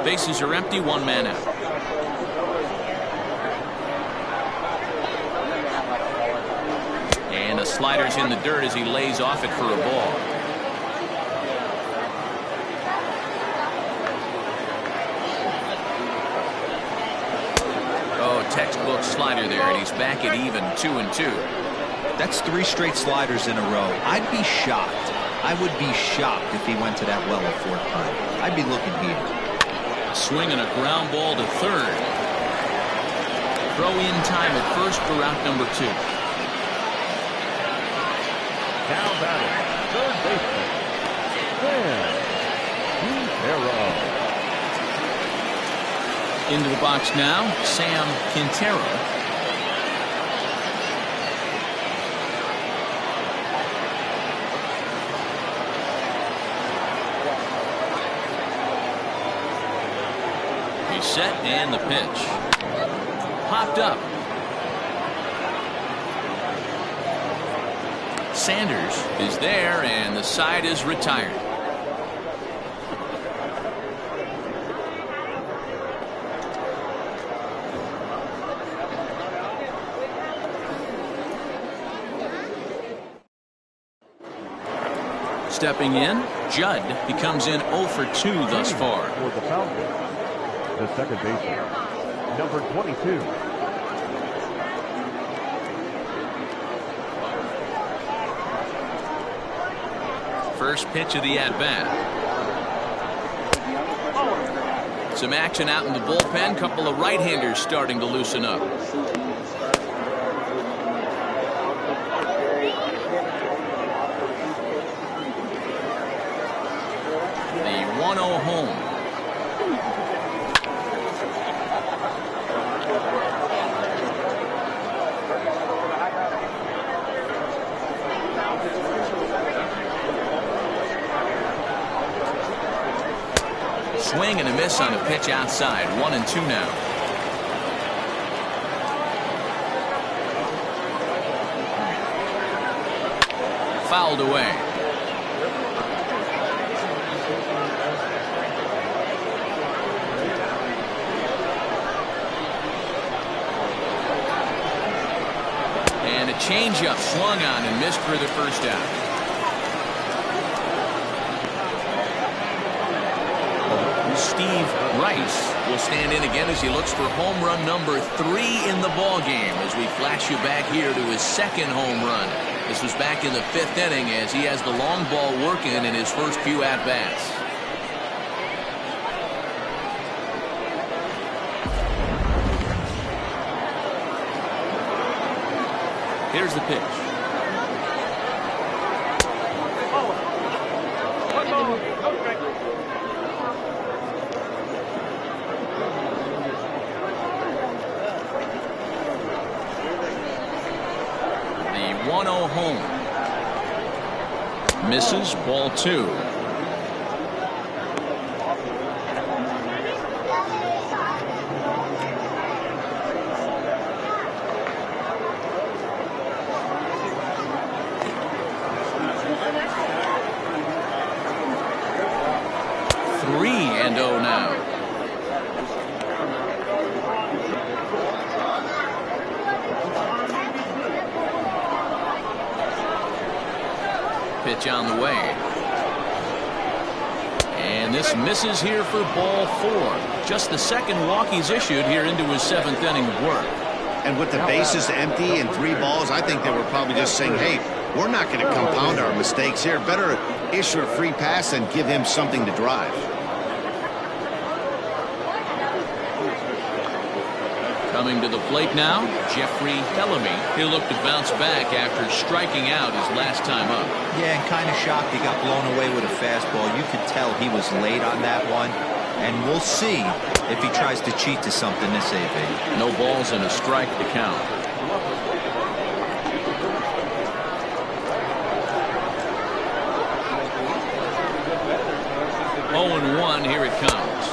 Bases are empty. 1 man out. And the slider's in the dirt as he lays off it for a ball. Oh, textbook slider there, and he's back at even 2-2. That's 3 straight sliders in a row. I'd be shocked. I would be shocked if he went to that well a 4th time. I'd be looking here. Swinging a ground ball to third. Throw in time at first for route number 2. Now batting, third baseman, Sam Quintero. Into the box now, Sam Quintero. He's set and the pitch. Popped up. Sanders is there and the side is retired. Stepping in, Judd. He comes in 0 for 2 thus far. For the Falcons, the second baseman, number 22. First pitch of the at-bat. Some action out in the bullpen. Couple of right-handers starting to loosen up. The 1-0 home. Swing and a miss on a pitch outside. 1-2 now. Fouled away. And a changeup swung on and missed for the first out. Steve Rice will stand in again as he looks for home run number 3 in the ball game as we flash you back here to his 2nd home run. This was back in the 5th inning as he has the long ball working in his first few at-bats. Here's the pitch. The 1-0 home. Misses, ball 2. Now. Pitch on the way. And this misses here for ball 4. Just the 2nd walk he's issued here into his 7th inning of work. And with the bases empty and 3 balls, I think they were probably just saying, hey, we're not going to compound our mistakes here. Better issue a free pass and give him something to drive. Coming to the plate now, Jeffrey Bellamy. He'll look to bounce back after striking out his last time up. Yeah, and kind of shocked he got blown away with a fastball. You could tell he was late on that one. And we'll see if he tries to cheat to something this AB. No balls and a strike to count. 0-1, here it comes.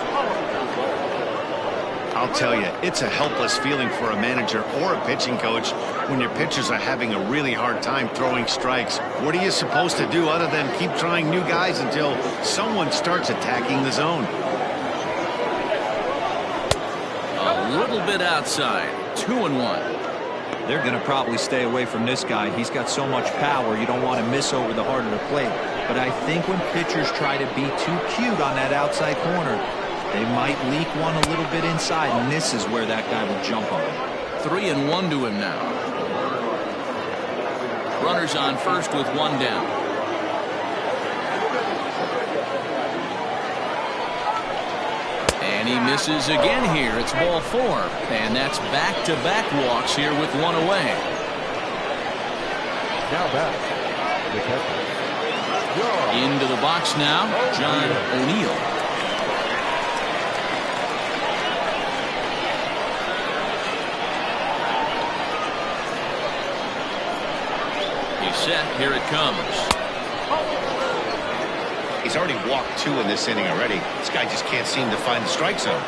I'll tell you, it's a helpless feeling for a manager or a pitching coach when your pitchers are having a really hard time throwing strikes. What are you supposed to do other than keep trying new guys until someone starts attacking the zone? A little bit outside. 2-1. They're going to probably stay away from this guy. He's got so much power, you don't want to miss over the heart of the plate. But I think when pitchers try to be too cute on that outside corner, they might leak one a little bit inside, and this is where that guy will jump on him. 3-1 to him now. Runners on first with 1 down. And he misses again here. It's ball 4. And that's back-to-back walks here with 1 away. Now back, the catcher. Into the box now, John O'Neill. He's set. Here it comes. He's already walked 2 in this inning already. This guy just can't seem to find the strike zone.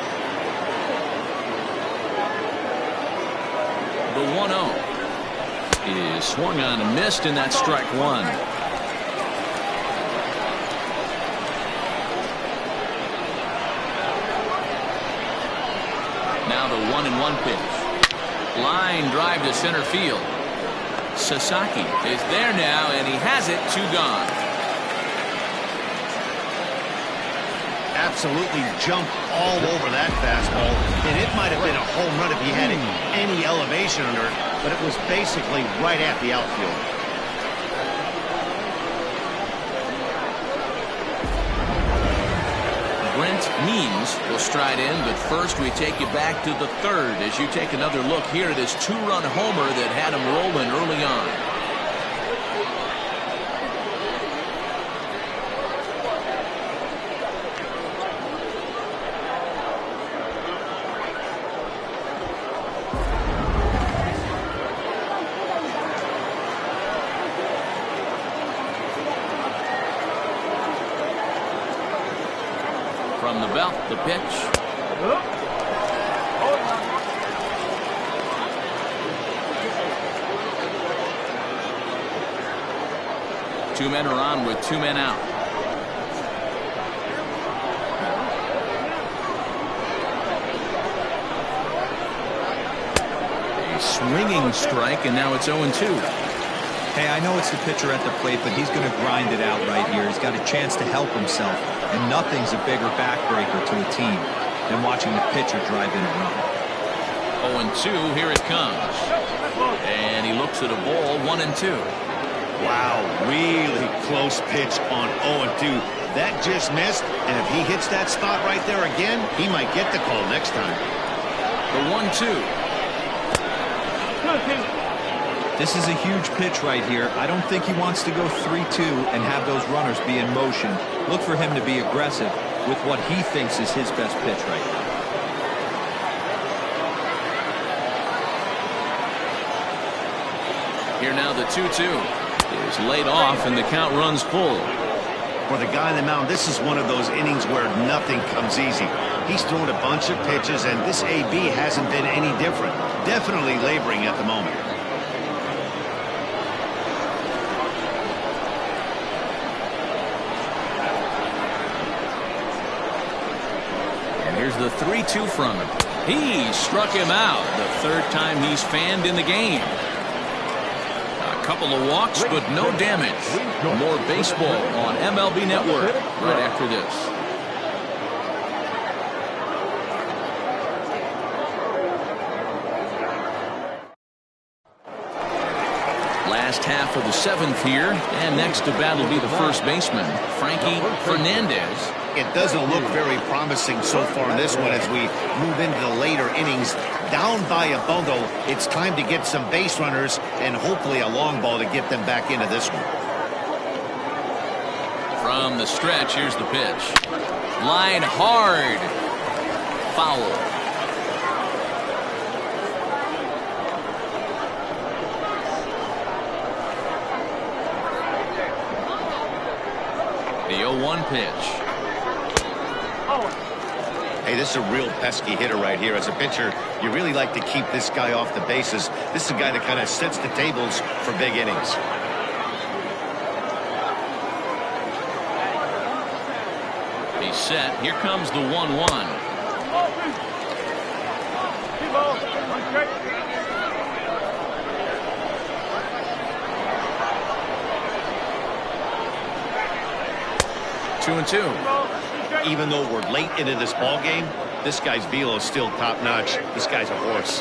The 1-0 is swung on and missed, and that's strike 1. Now the 1-1 pitch. Line drive to center field. Sasaki is there now, and he has it. 2 gone. Absolutely jumped all over that fastball, and it might have been a home run if he had any elevation under it, but it was basically right at the outfield. Brent Means will stride in, but first we take you back to the 3rd as you take another look here at his 2-run homer that had him rolling early on. From the belt, the pitch. 2 men are on with 2 men out. A swinging strike, and now it's 0-2. Hey, I know it's the pitcher at the plate, but he's going to grind it out right here. He's got a chance to help himself, and nothing's a bigger backbreaker to a team than watching the pitcher drive in a run. 0-2, here it comes. And he looks at a ball, 1-2. Wow, really close pitch on 0-2. That just missed, and if he hits that spot right there again, he might get the call next time. The 1-2. This is a huge pitch right here. I don't think he wants to go 3-2 and have those runners be in motion. Look for him to be aggressive with what he thinks is his best pitch right now. Here now the 2-2 is laid off, and the count runs full. For the guy on the mound, this is one of those innings where nothing comes easy. He's thrown a bunch of pitches, and this AB hasn't been any different. Definitely laboring at the moment. Here's the 3-2 from him. He struck him out, the 3rd time he's fanned in the game. A couple of walks, but no damage. More baseball on MLB Network right after this. Last half of the 7th here, and next to bat will be the first baseman, Frankie Fernandez. It doesn't look very promising so far in this one as we move into the later innings. Down by a bundle, it's time to get some base runners and hopefully a long ball to get them back into this one. From the stretch, here's the pitch. Line hard. Foul. The 0-1 pitch. Hey, this is a real pesky hitter right here. As a pitcher, you really like to keep this guy off the bases. This is a guy that kind of sets the tables for big innings. He's set. Here comes the 1-1. Two and two. Even though we're late into this ball game, this guy's velo is still top notch. This guy's a horse.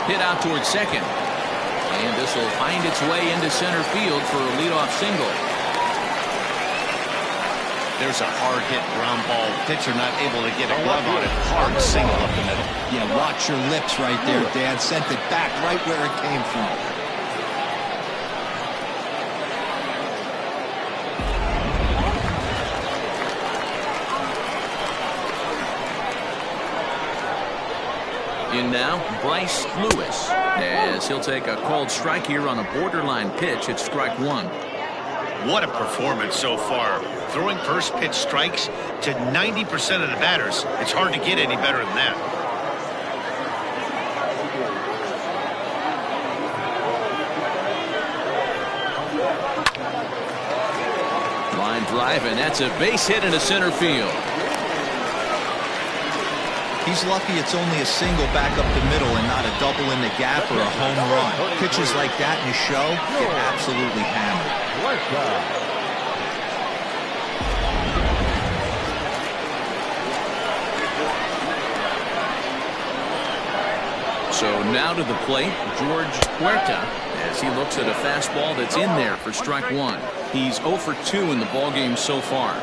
Hit out towards second. And this will find its way into center field for a leadoff single. There's a hard hit ground ball. Pitcher not able to get a glove on it. Hard single up the middle. Yeah, watch your lips right there, Dan. Sent it back right where it came from. In now, Bryce Lewis, as he'll take a called strike here on a borderline pitch at strike one. What a performance so far. Throwing first pitch strikes to 90% of the batters. It's hard to get any better than that. Line drive, and that's a base hit into center field. He's lucky it's only a single back up the middle and not a double in the gap or a home run. Pitches like that in his show get absolutely hammered. So now to the plate, George Huerta, as he looks at a fastball that's in there for strike one. He's 0 for 2 in the ballgame so far.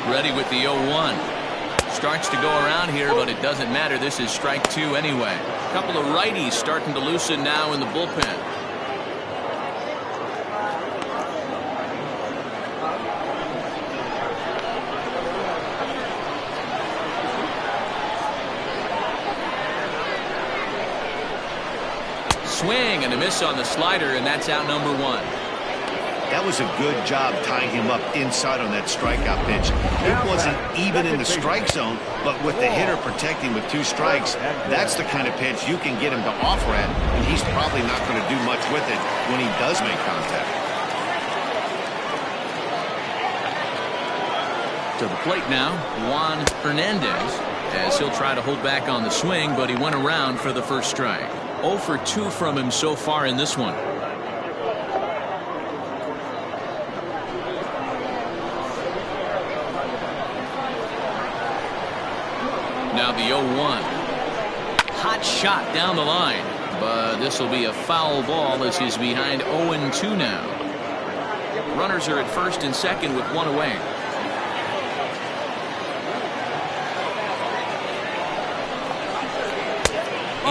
Ready with the 0-1. Starts to go around here, but it doesn't matter. This is strike two anyway. A couple of righties starting to loosen now in the bullpen. Swing and a miss on the slider, and that's out number one. That was a good job tying him up inside on that strikeout pitch. It wasn't even in the strike zone, but with the hitter protecting with 2 strikes, that's the kind of pitch you can get him to offer at, and he's probably not going to do much with it when he does make contact. To the plate now, Juan Hernandez, as he'll try to hold back on the swing, but he went around for the first strike. 0 for 2 from him so far in this one. Now the 0-1. Hot shot down the line, but this will be a foul ball as he's behind 0-2 now. Runners are at first and second with one away.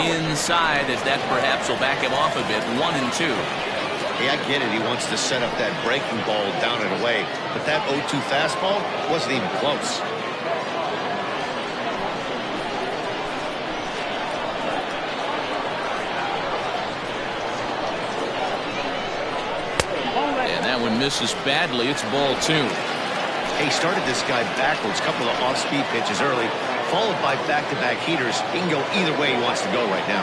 Inside, as that perhaps will back him off a bit. 1-2. Hey, I get it. He wants to set up that breaking ball down and away, but that 0-2 fastball wasn't even close. Misses badly. It's ball 2. He started this guy backwards, couple of off-speed pitches early, followed by back-to-back heaters. He can go either way he wants to go right now.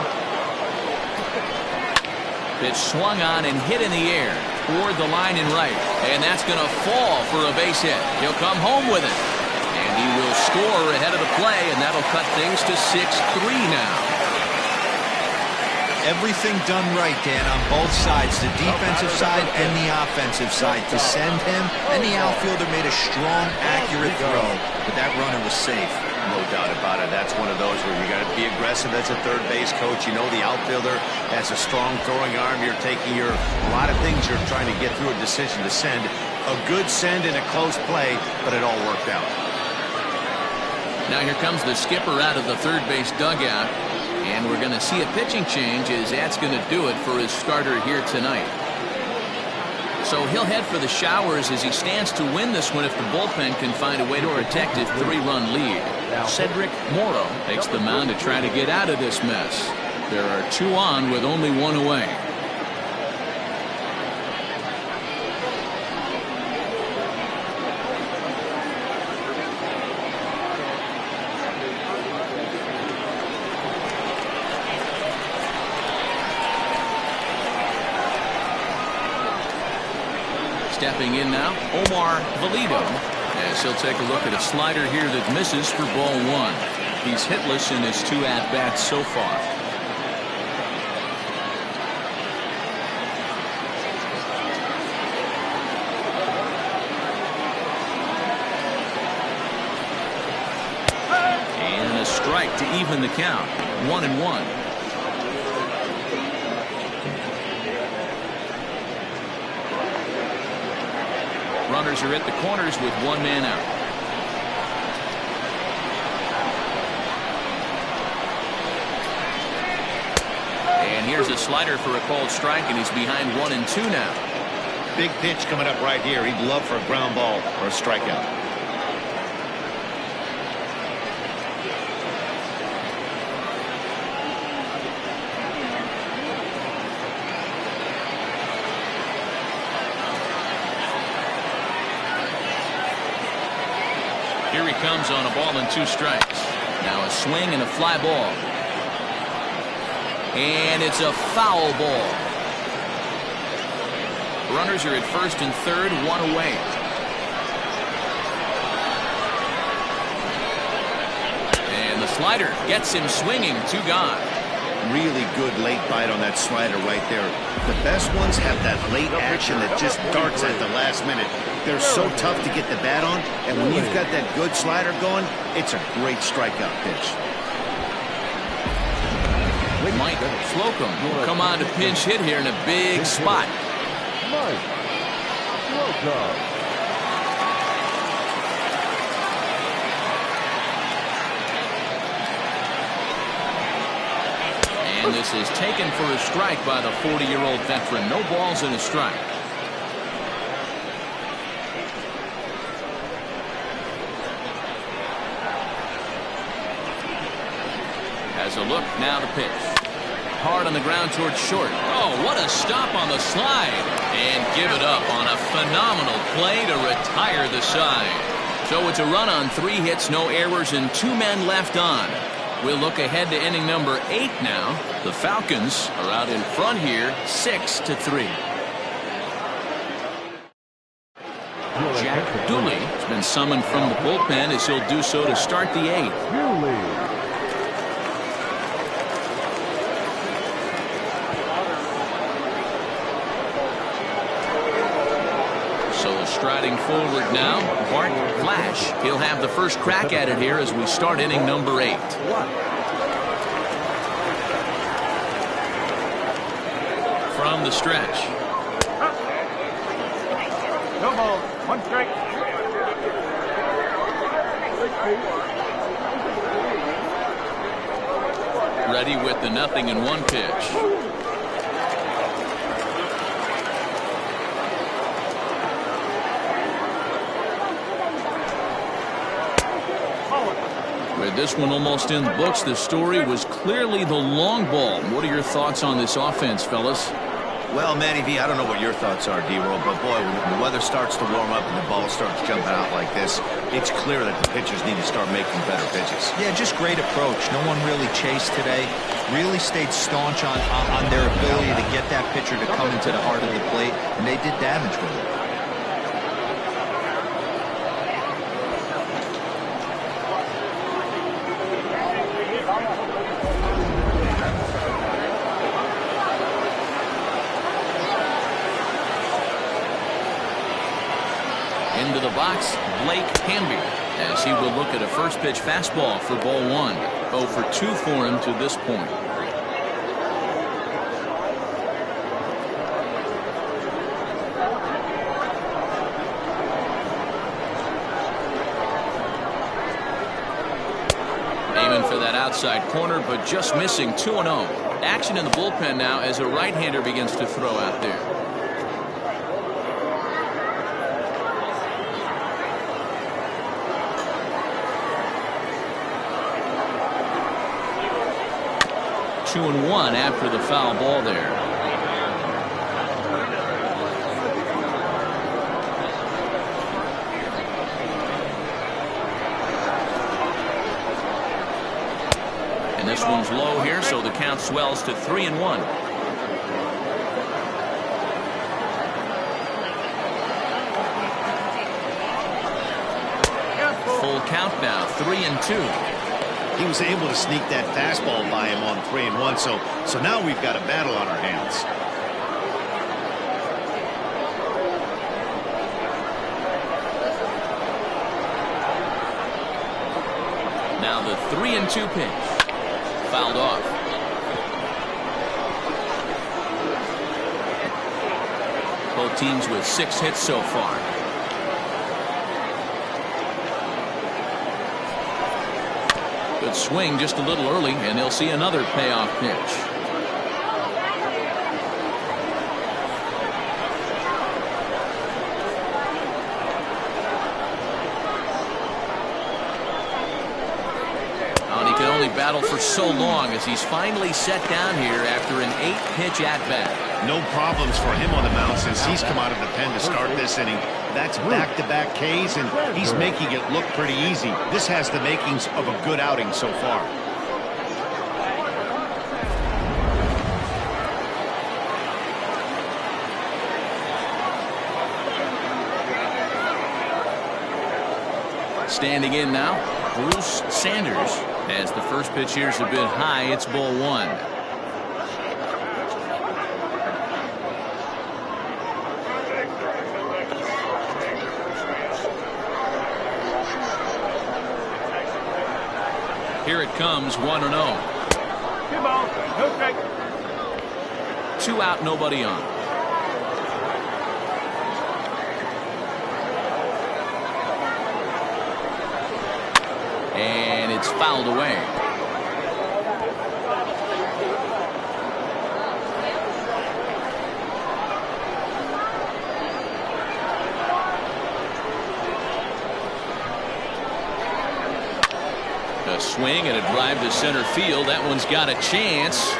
Pitch swung on and hit in the air toward the line and right. And that's going to fall for a base hit. He'll come home with it. And he will score ahead of the play, and that'll cut things to 6-3 now. Everything done right, Dan, on both sides, the defensive side and the offensive side. To send him, and the outfielder made a strong, accurate throw, but that runner was safe. No doubt about it. That's one of those where you got to be aggressive as a third base coach. You know the outfielder has a strong throwing arm. You're taking a lot of things you're trying to get through a decision to send. A good send in a close play, but it all worked out. Now here comes the skipper out of the third base dugout. And we're going to see a pitching change as that's going to do it for his starter here tonight. So he'll head for the showers as he stands to win this one if the bullpen can find a way to protect his 3-run lead. Cedric Morrow takes the mound to try to get out of this mess. There are 2 on with only 1 away. Stepping in now, Omar Valido, as he'll take a look at a slider here that misses for ball 1. He's hitless in his 2 at-bats so far. And a strike to even the count, 1-1. Runners are at the corners with 1 man out. And here's a slider for a called strike, and he's behind 1-2 now. Big pitch coming up right here. He'd love for a ground ball or a strikeout. Here he comes on a ball and 2 strikes. Now a swing and a fly ball. And it's a foul ball. Runners are at first and third, 1 away. And the slider gets him swinging, 2 gone. Really good late bite on that slider right there. The best ones have that late action that just darts at the last minute. They're so tough to get the bat on, and when you've got that good slider going, it's a great strikeout pitch. Mike Slocum will come on to pinch hit here in a big spot. Mike Slocum. And this is taken for a strike by the 40-year-old veteran. No balls and a strike. Has a look, now the pitch. Hard on the ground towards short. Oh, what a stop on the slide. And give it up on a phenomenal play to retire the side. So it's a run on 3 hits, no errors, and 2 men left on. We'll look ahead to inning number 8 now. The Falcons are out in front here, 6-3. Jack Dooley has been summoned from the bullpen as he'll do so to start the 8th. Striding forward now, Bart Flash. He'll have the first crack at it here as we start inning number 8. From the stretch. No ball, 1 strike. Ready with the 0-1 pitch. With this one almost in the books, the story was clearly the long ball. What are your thoughts on this offense, fellas? Well, Matty V, I don't know what your thoughts are, D-Roll, but boy, when the weather starts to warm up and the ball starts jumping out like this, it's clear that the pitchers need to start making better pitches. Yeah, just great approach. No one really chased today. Really stayed staunch on their ability to get that pitcher to come into the heart of the plate, and they did damage with it. Into the box, Blake Hamby, as he will look at a first pitch fastball for ball one. 0 for 2 for him to this point. Aiming for that outside corner, but just missing. 2-0. Action in the bullpen now as a right-hander begins to throw out there. Two and one after the foul ball there. And this one's low here, so the count swells to 3-1. Full count now, 3-2. He was able to sneak that fastball by him on 3-1, so now we've got a battle on our hands. Now the 3-2 pitch. Fouled off. Both teams with 6 hits so far. Good swing just a little early, and they'll see another payoff pitch. And he can only battle for so long as he's finally set down here after an 8-pitch at-bat. No problems for him on the mound since he's come out of the pen to start this inning. That's back-to-back Ks, and he's making it look pretty easy. This has the makings of a good outing so far. Standing in now, Bruce Sanders. As the first pitch here's a bit high, it's ball one. Here it comes, 1-0. 2 out, nobody on. And it's fouled away. A swing and a drive to center field. That one's got a chance.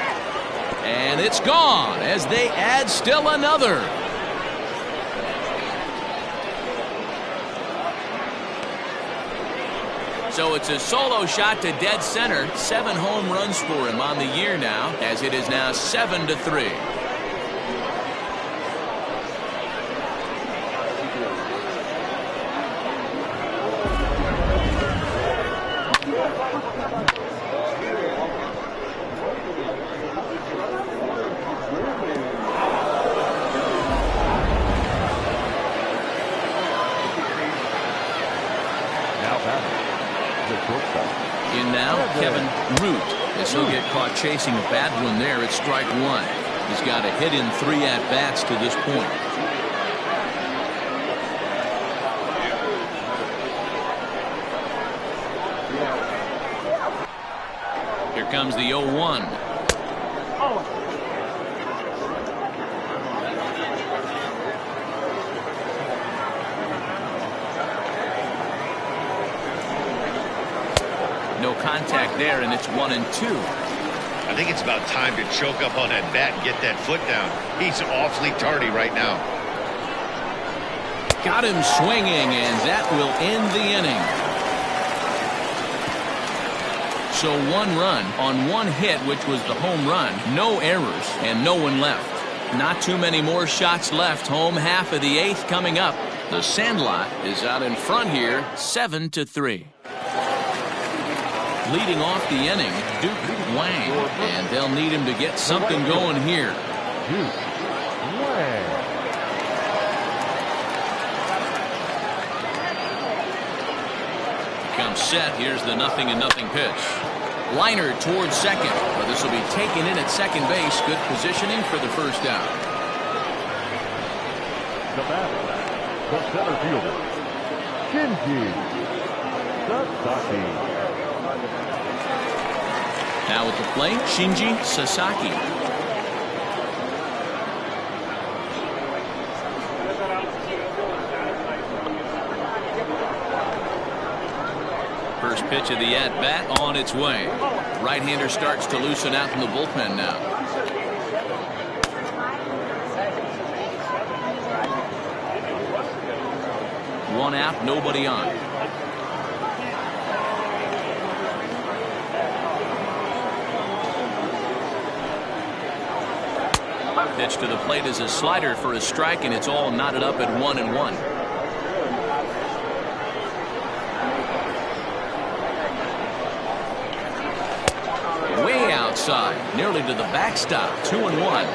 And it's gone as they add still another. So it's a solo shot to dead center. 7 home runs for him on the year now, as it is now 7-3. In now, Kevin Root, as he'll get caught chasing a bad one there at strike 1. He's got a hit in 3 at-bats to this point. Here comes the 0-1. No contact there, and it's 1-2. I think it's about time to choke up on that bat and get that foot down. He's awfully tardy right now. Got him swinging, and that will end the inning. So 1 run on 1 hit, which was the home run. No errors, and no one left. Not too many more shots left. Home half of the 8th coming up. The Sandlot is out in front here, 7-3. Leading off the inning, Duke Wang, and they'll need him to get something going here. Duke Wang. Comes set. Here's the 0-0 pitch. Liner towards second, but this will be taken in at second base. Good positioning for the first out. The batter, the center fielder, Shinji Sasaki. Now at the plate, Shinji Sasaki. First pitch of the at-bat on its way. Right-hander starts to loosen out from the bullpen now. One out, nobody on. Pitch to the plate is a slider for a strike, and it's all knotted up at 1-1. Way outside, nearly to the backstop, 2-1.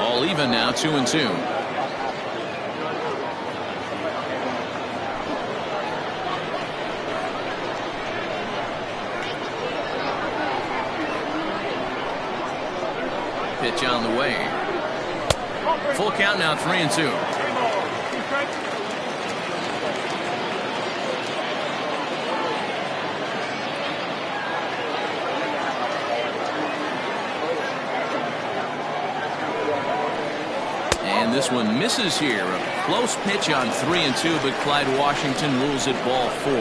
All even now, 2-2. Pitch on the way. Full count now, 3-2. And this one misses here. A close pitch on 3-2, but Clyde Washington rules it ball 4.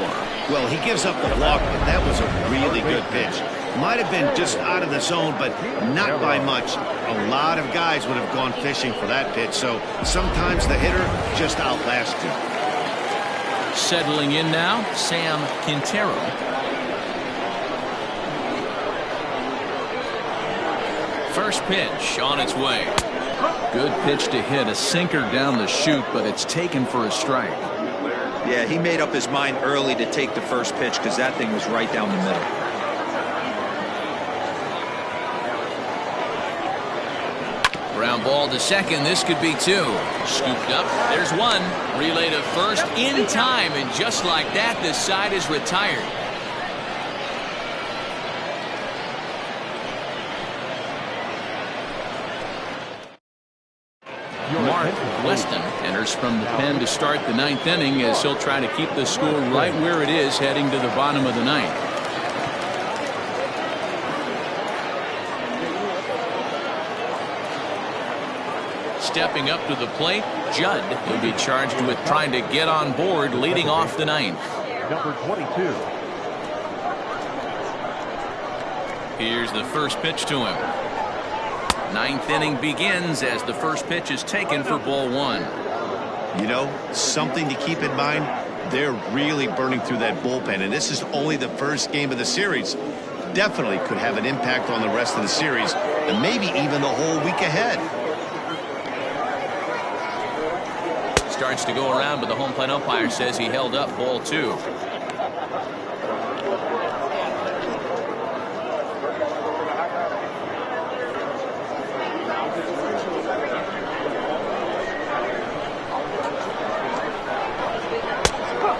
Well, he gives up the walk, but that was a really good pitch. Might have been just out of the zone, but not by much. A lot of guys would have gone fishing for that pitch, so sometimes the hitter just outlasts you. Settling in now, Sam Quintero. First pitch on its way. Good pitch to hit, a sinker down the chute, but it's taken for a strike. Yeah, he made up his mind early to take the first pitch because that thing was right down the middle. Ground ball to second. This could be 2. Scooped up. There's 1. Relay to first in time, and just like that, this side is retired. Mark Weston enters from the pen to start the 9th inning, as he'll try to keep the score right where it is heading to the bottom of the 9th. Stepping up to the plate, Judd will be charged with trying to get on board leading off the 9th. Number 22. Here's the first pitch to him. 9th inning begins as the first pitch is taken for ball 1. You know, something to keep in mind, they're really burning through that bullpen, and this is only the first game of the series. Definitely could have an impact on the rest of the series, and maybe even the whole week ahead. Starts to go around, but the home plate umpire says he held up ball 2.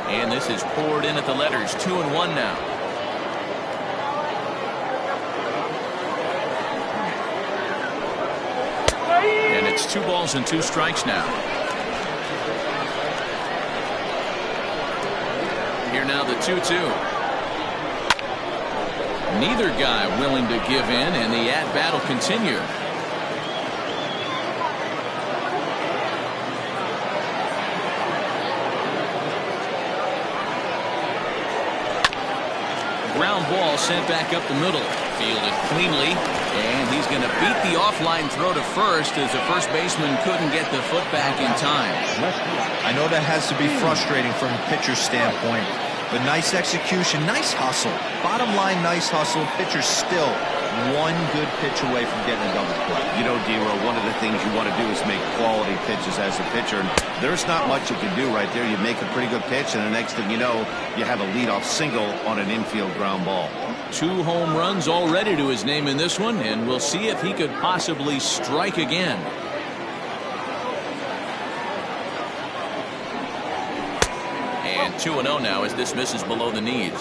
And this is poured in at the letters, 2-1 now. And it's 2 balls and 2 strikes now. Here now the 2-2. Neither guy willing to give in, and the at-bat will continue. ground ball sent back up the middle. Fielded cleanly, and he's going to beat the offline throw to first as the first baseman couldn't get the foot back in time. I know that has to be frustrating from a pitcher's standpoint, but nice execution, nice hustle. Bottom line, nice hustle. Pitcher's still one good pitch away from getting a double play. You know, D-Row, one of the things you want to do is make quality pitches as a pitcher. And there's not much you can do right there. You make a pretty good pitch, and the next thing you know, you have a leadoff single on an infield ground ball. 2 home runs already to his name in this one, and we'll see if he could possibly strike again. And 2-0 now as this misses below the knees.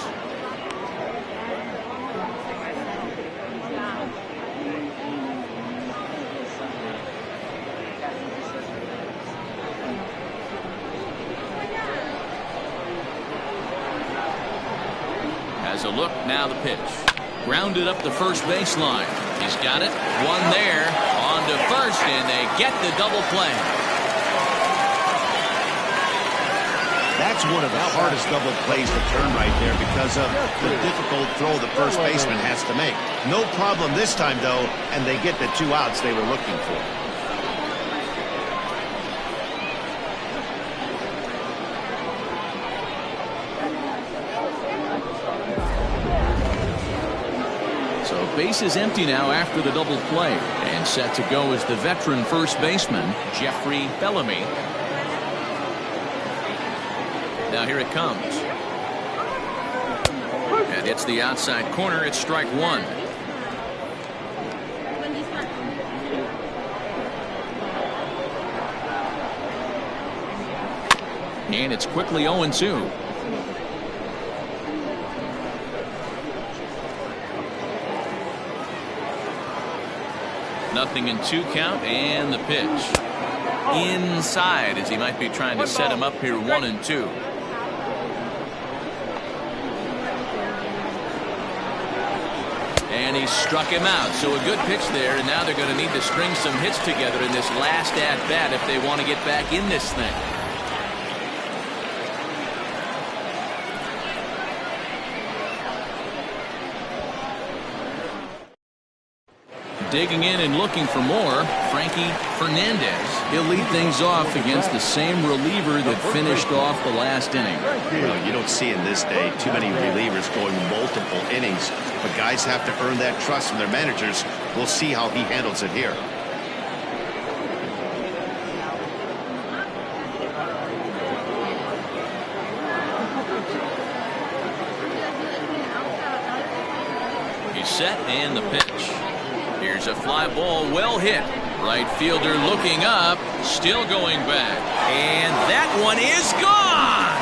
Has a look, now the pitch. Grounded up the first baseline. He's got it. One there. On to first, and they get the double play. That's one of the hardest double plays to turn right there because of the difficult throw the first baseman has to make. No problem this time, though, and they get the 2 outs they were looking for. Base is empty now after the double play, and set to go is the veteran first baseman Jeffrey Bellamy. Now here it comes, and it's the outside corner. It's strike 1. And it's quickly 0-2. Nothing in 2 count, and the pitch inside as he might be trying to set him up here 1-2. And he struck him out, so a good pitch there, and now they're going to need to string some hits together in this last at bat if they want to get back in this thing. Digging in and looking for more, Frankie Fernandez. He'll lead things off against the same reliever that finished off the last inning. Well, you don't see in this day too many relievers going multiple innings, but guys have to earn that trust from their managers. We'll see how he handles it here. He's set, and the pitch. Here's a fly ball, well hit. Right fielder looking up, still going back. And that one is gone!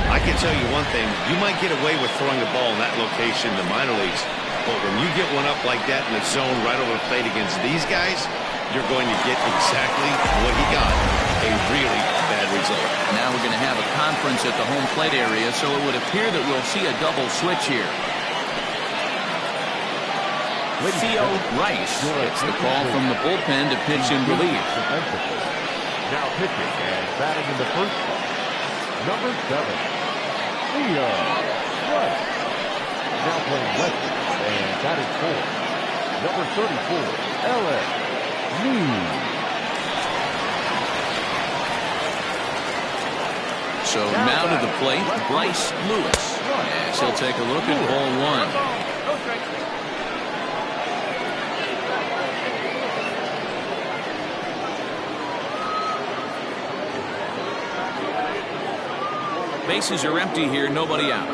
I can tell you one thing, you might get away with throwing a ball in that location in the minor leagues, but when you get one up like that in the zone right over the plate against these guys, you're going to get exactly what he got, a really bad result. Now we're going to have a conference at the home plate area, so it would appear that we'll see a double switch here. Theo Rice gets the call from the bullpen to pitch in relief. Now pitching and batting in the first spot, number 7. Theo Rice. Now playing lefty and batting 4th, number 34, Alex Lee. So now to the plate, Bryce Lewis, as he'll take a look at ball 1. Bases are empty here, nobody out.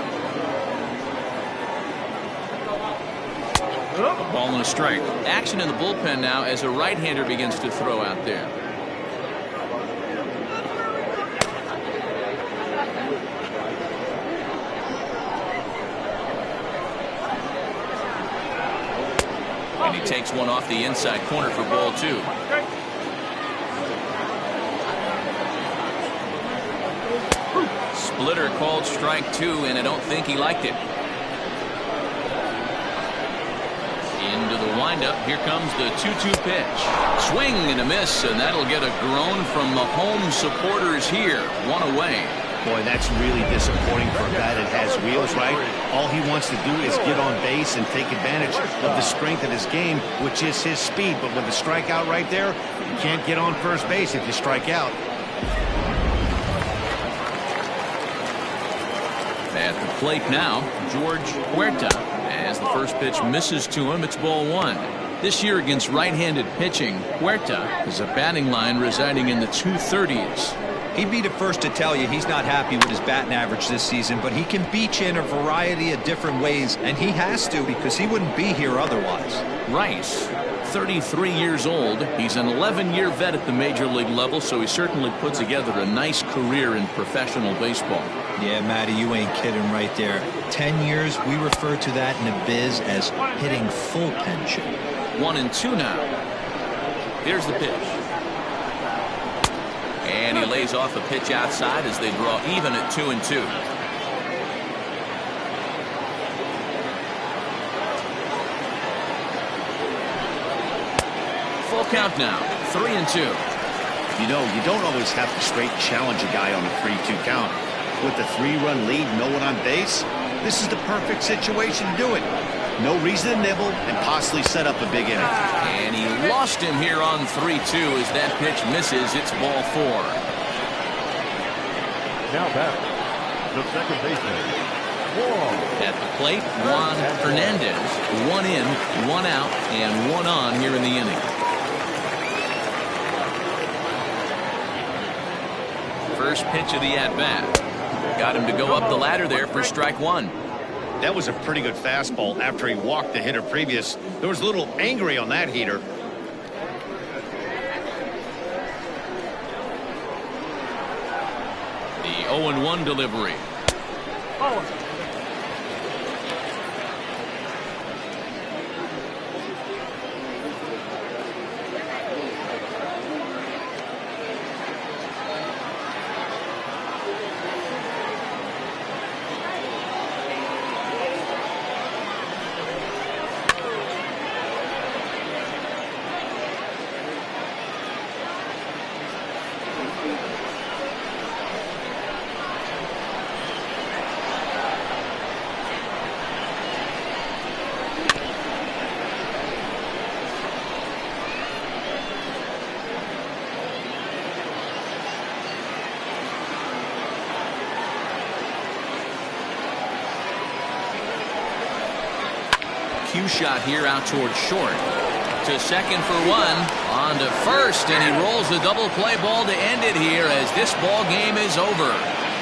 A ball and a strike. Action in the bullpen now as a right-hander begins to throw out there. And he takes one off the inside corner for ball 2. splitter called strike 2, and I don't think he liked it. Into the windup. Here comes the 2-2 pitch. Swing and a miss, and that'll get a groan from the home supporters here. 1 away. Boy, that's really disappointing for a guy that has wheels, right? All he wants to do is get on base and take advantage of the strength of his game, which is his speed. But with the strikeout right there, you can't get on first base if you strike out. At the plate now, George Huerta. As the first pitch misses to him, it's ball 1. This year against right-handed pitching, Huerta is a batting line residing in the 230s. He'd be the first to tell you he's not happy with his batting average this season, but he can beat you in a variety of different ways, and he has to because he wouldn't be here otherwise. Rice, 33 years old. He's an 11-year vet at the major league level, so he certainly put together a nice career in professional baseball. Yeah, Matty, you ain't kidding right there. 10 years, we refer to that in the biz as hitting full pension. 1-2 now. Here's the pitch. And he lays off a pitch outside as they draw even at 2-2. Full count now. 3-2. You know, you don't always have to straight challenge a guy on a 3-2 count. With the 3-run lead, no one on base, this is the perfect situation to do it. No reason to nibble and possibly set up a big inning. And he lost him here on 3-2 as that pitch misses. It's ball 4. Now back, the second baseman, Juan. At the plate, Juan Hernandez. 1 in, 1 out, and 1 on here in the inning. First pitch of the at-bat. Got him to go up the ladder there for strike 1. That was a pretty good fastball after he walked the hitter previous. There was a little angry on that heater. The 0-1 delivery. Cue shot here out towards short. To second for 1. On to first, and he rolls the double play ball to end it here as this ball game is over.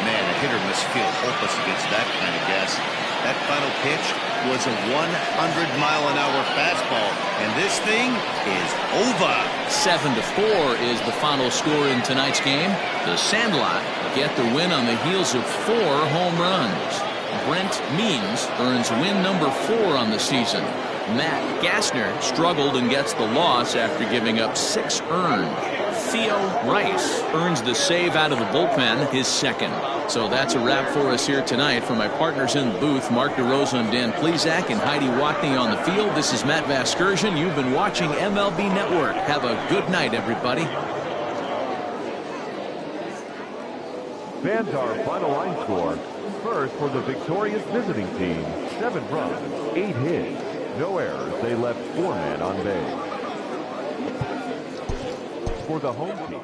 Man, a hitter must feel hopeless against that kind of gas. That final pitch was a 100-mile-an-hour fastball, and this thing is over. 7-4 is the final score in tonight's game. The Sandlot get the win on the heels of 4 home runs. Brent Means earns win number 4 on the season. Matt Gassner struggled and gets the loss after giving up 6 earned. Theo Rice earns the save out of the bullpen, his second. So that's a wrap for us here tonight. For my partners in the booth, Mark DeRosa and Dan Plesac and Heidi Watney on the field, this is Matt Vasgersian. You've been watching MLB Network. Have a good night, everybody. Fans, our final line score. First, for the victorious visiting team, 7 runs, 8 hits, no errors. They left 4 men on base. For the home team.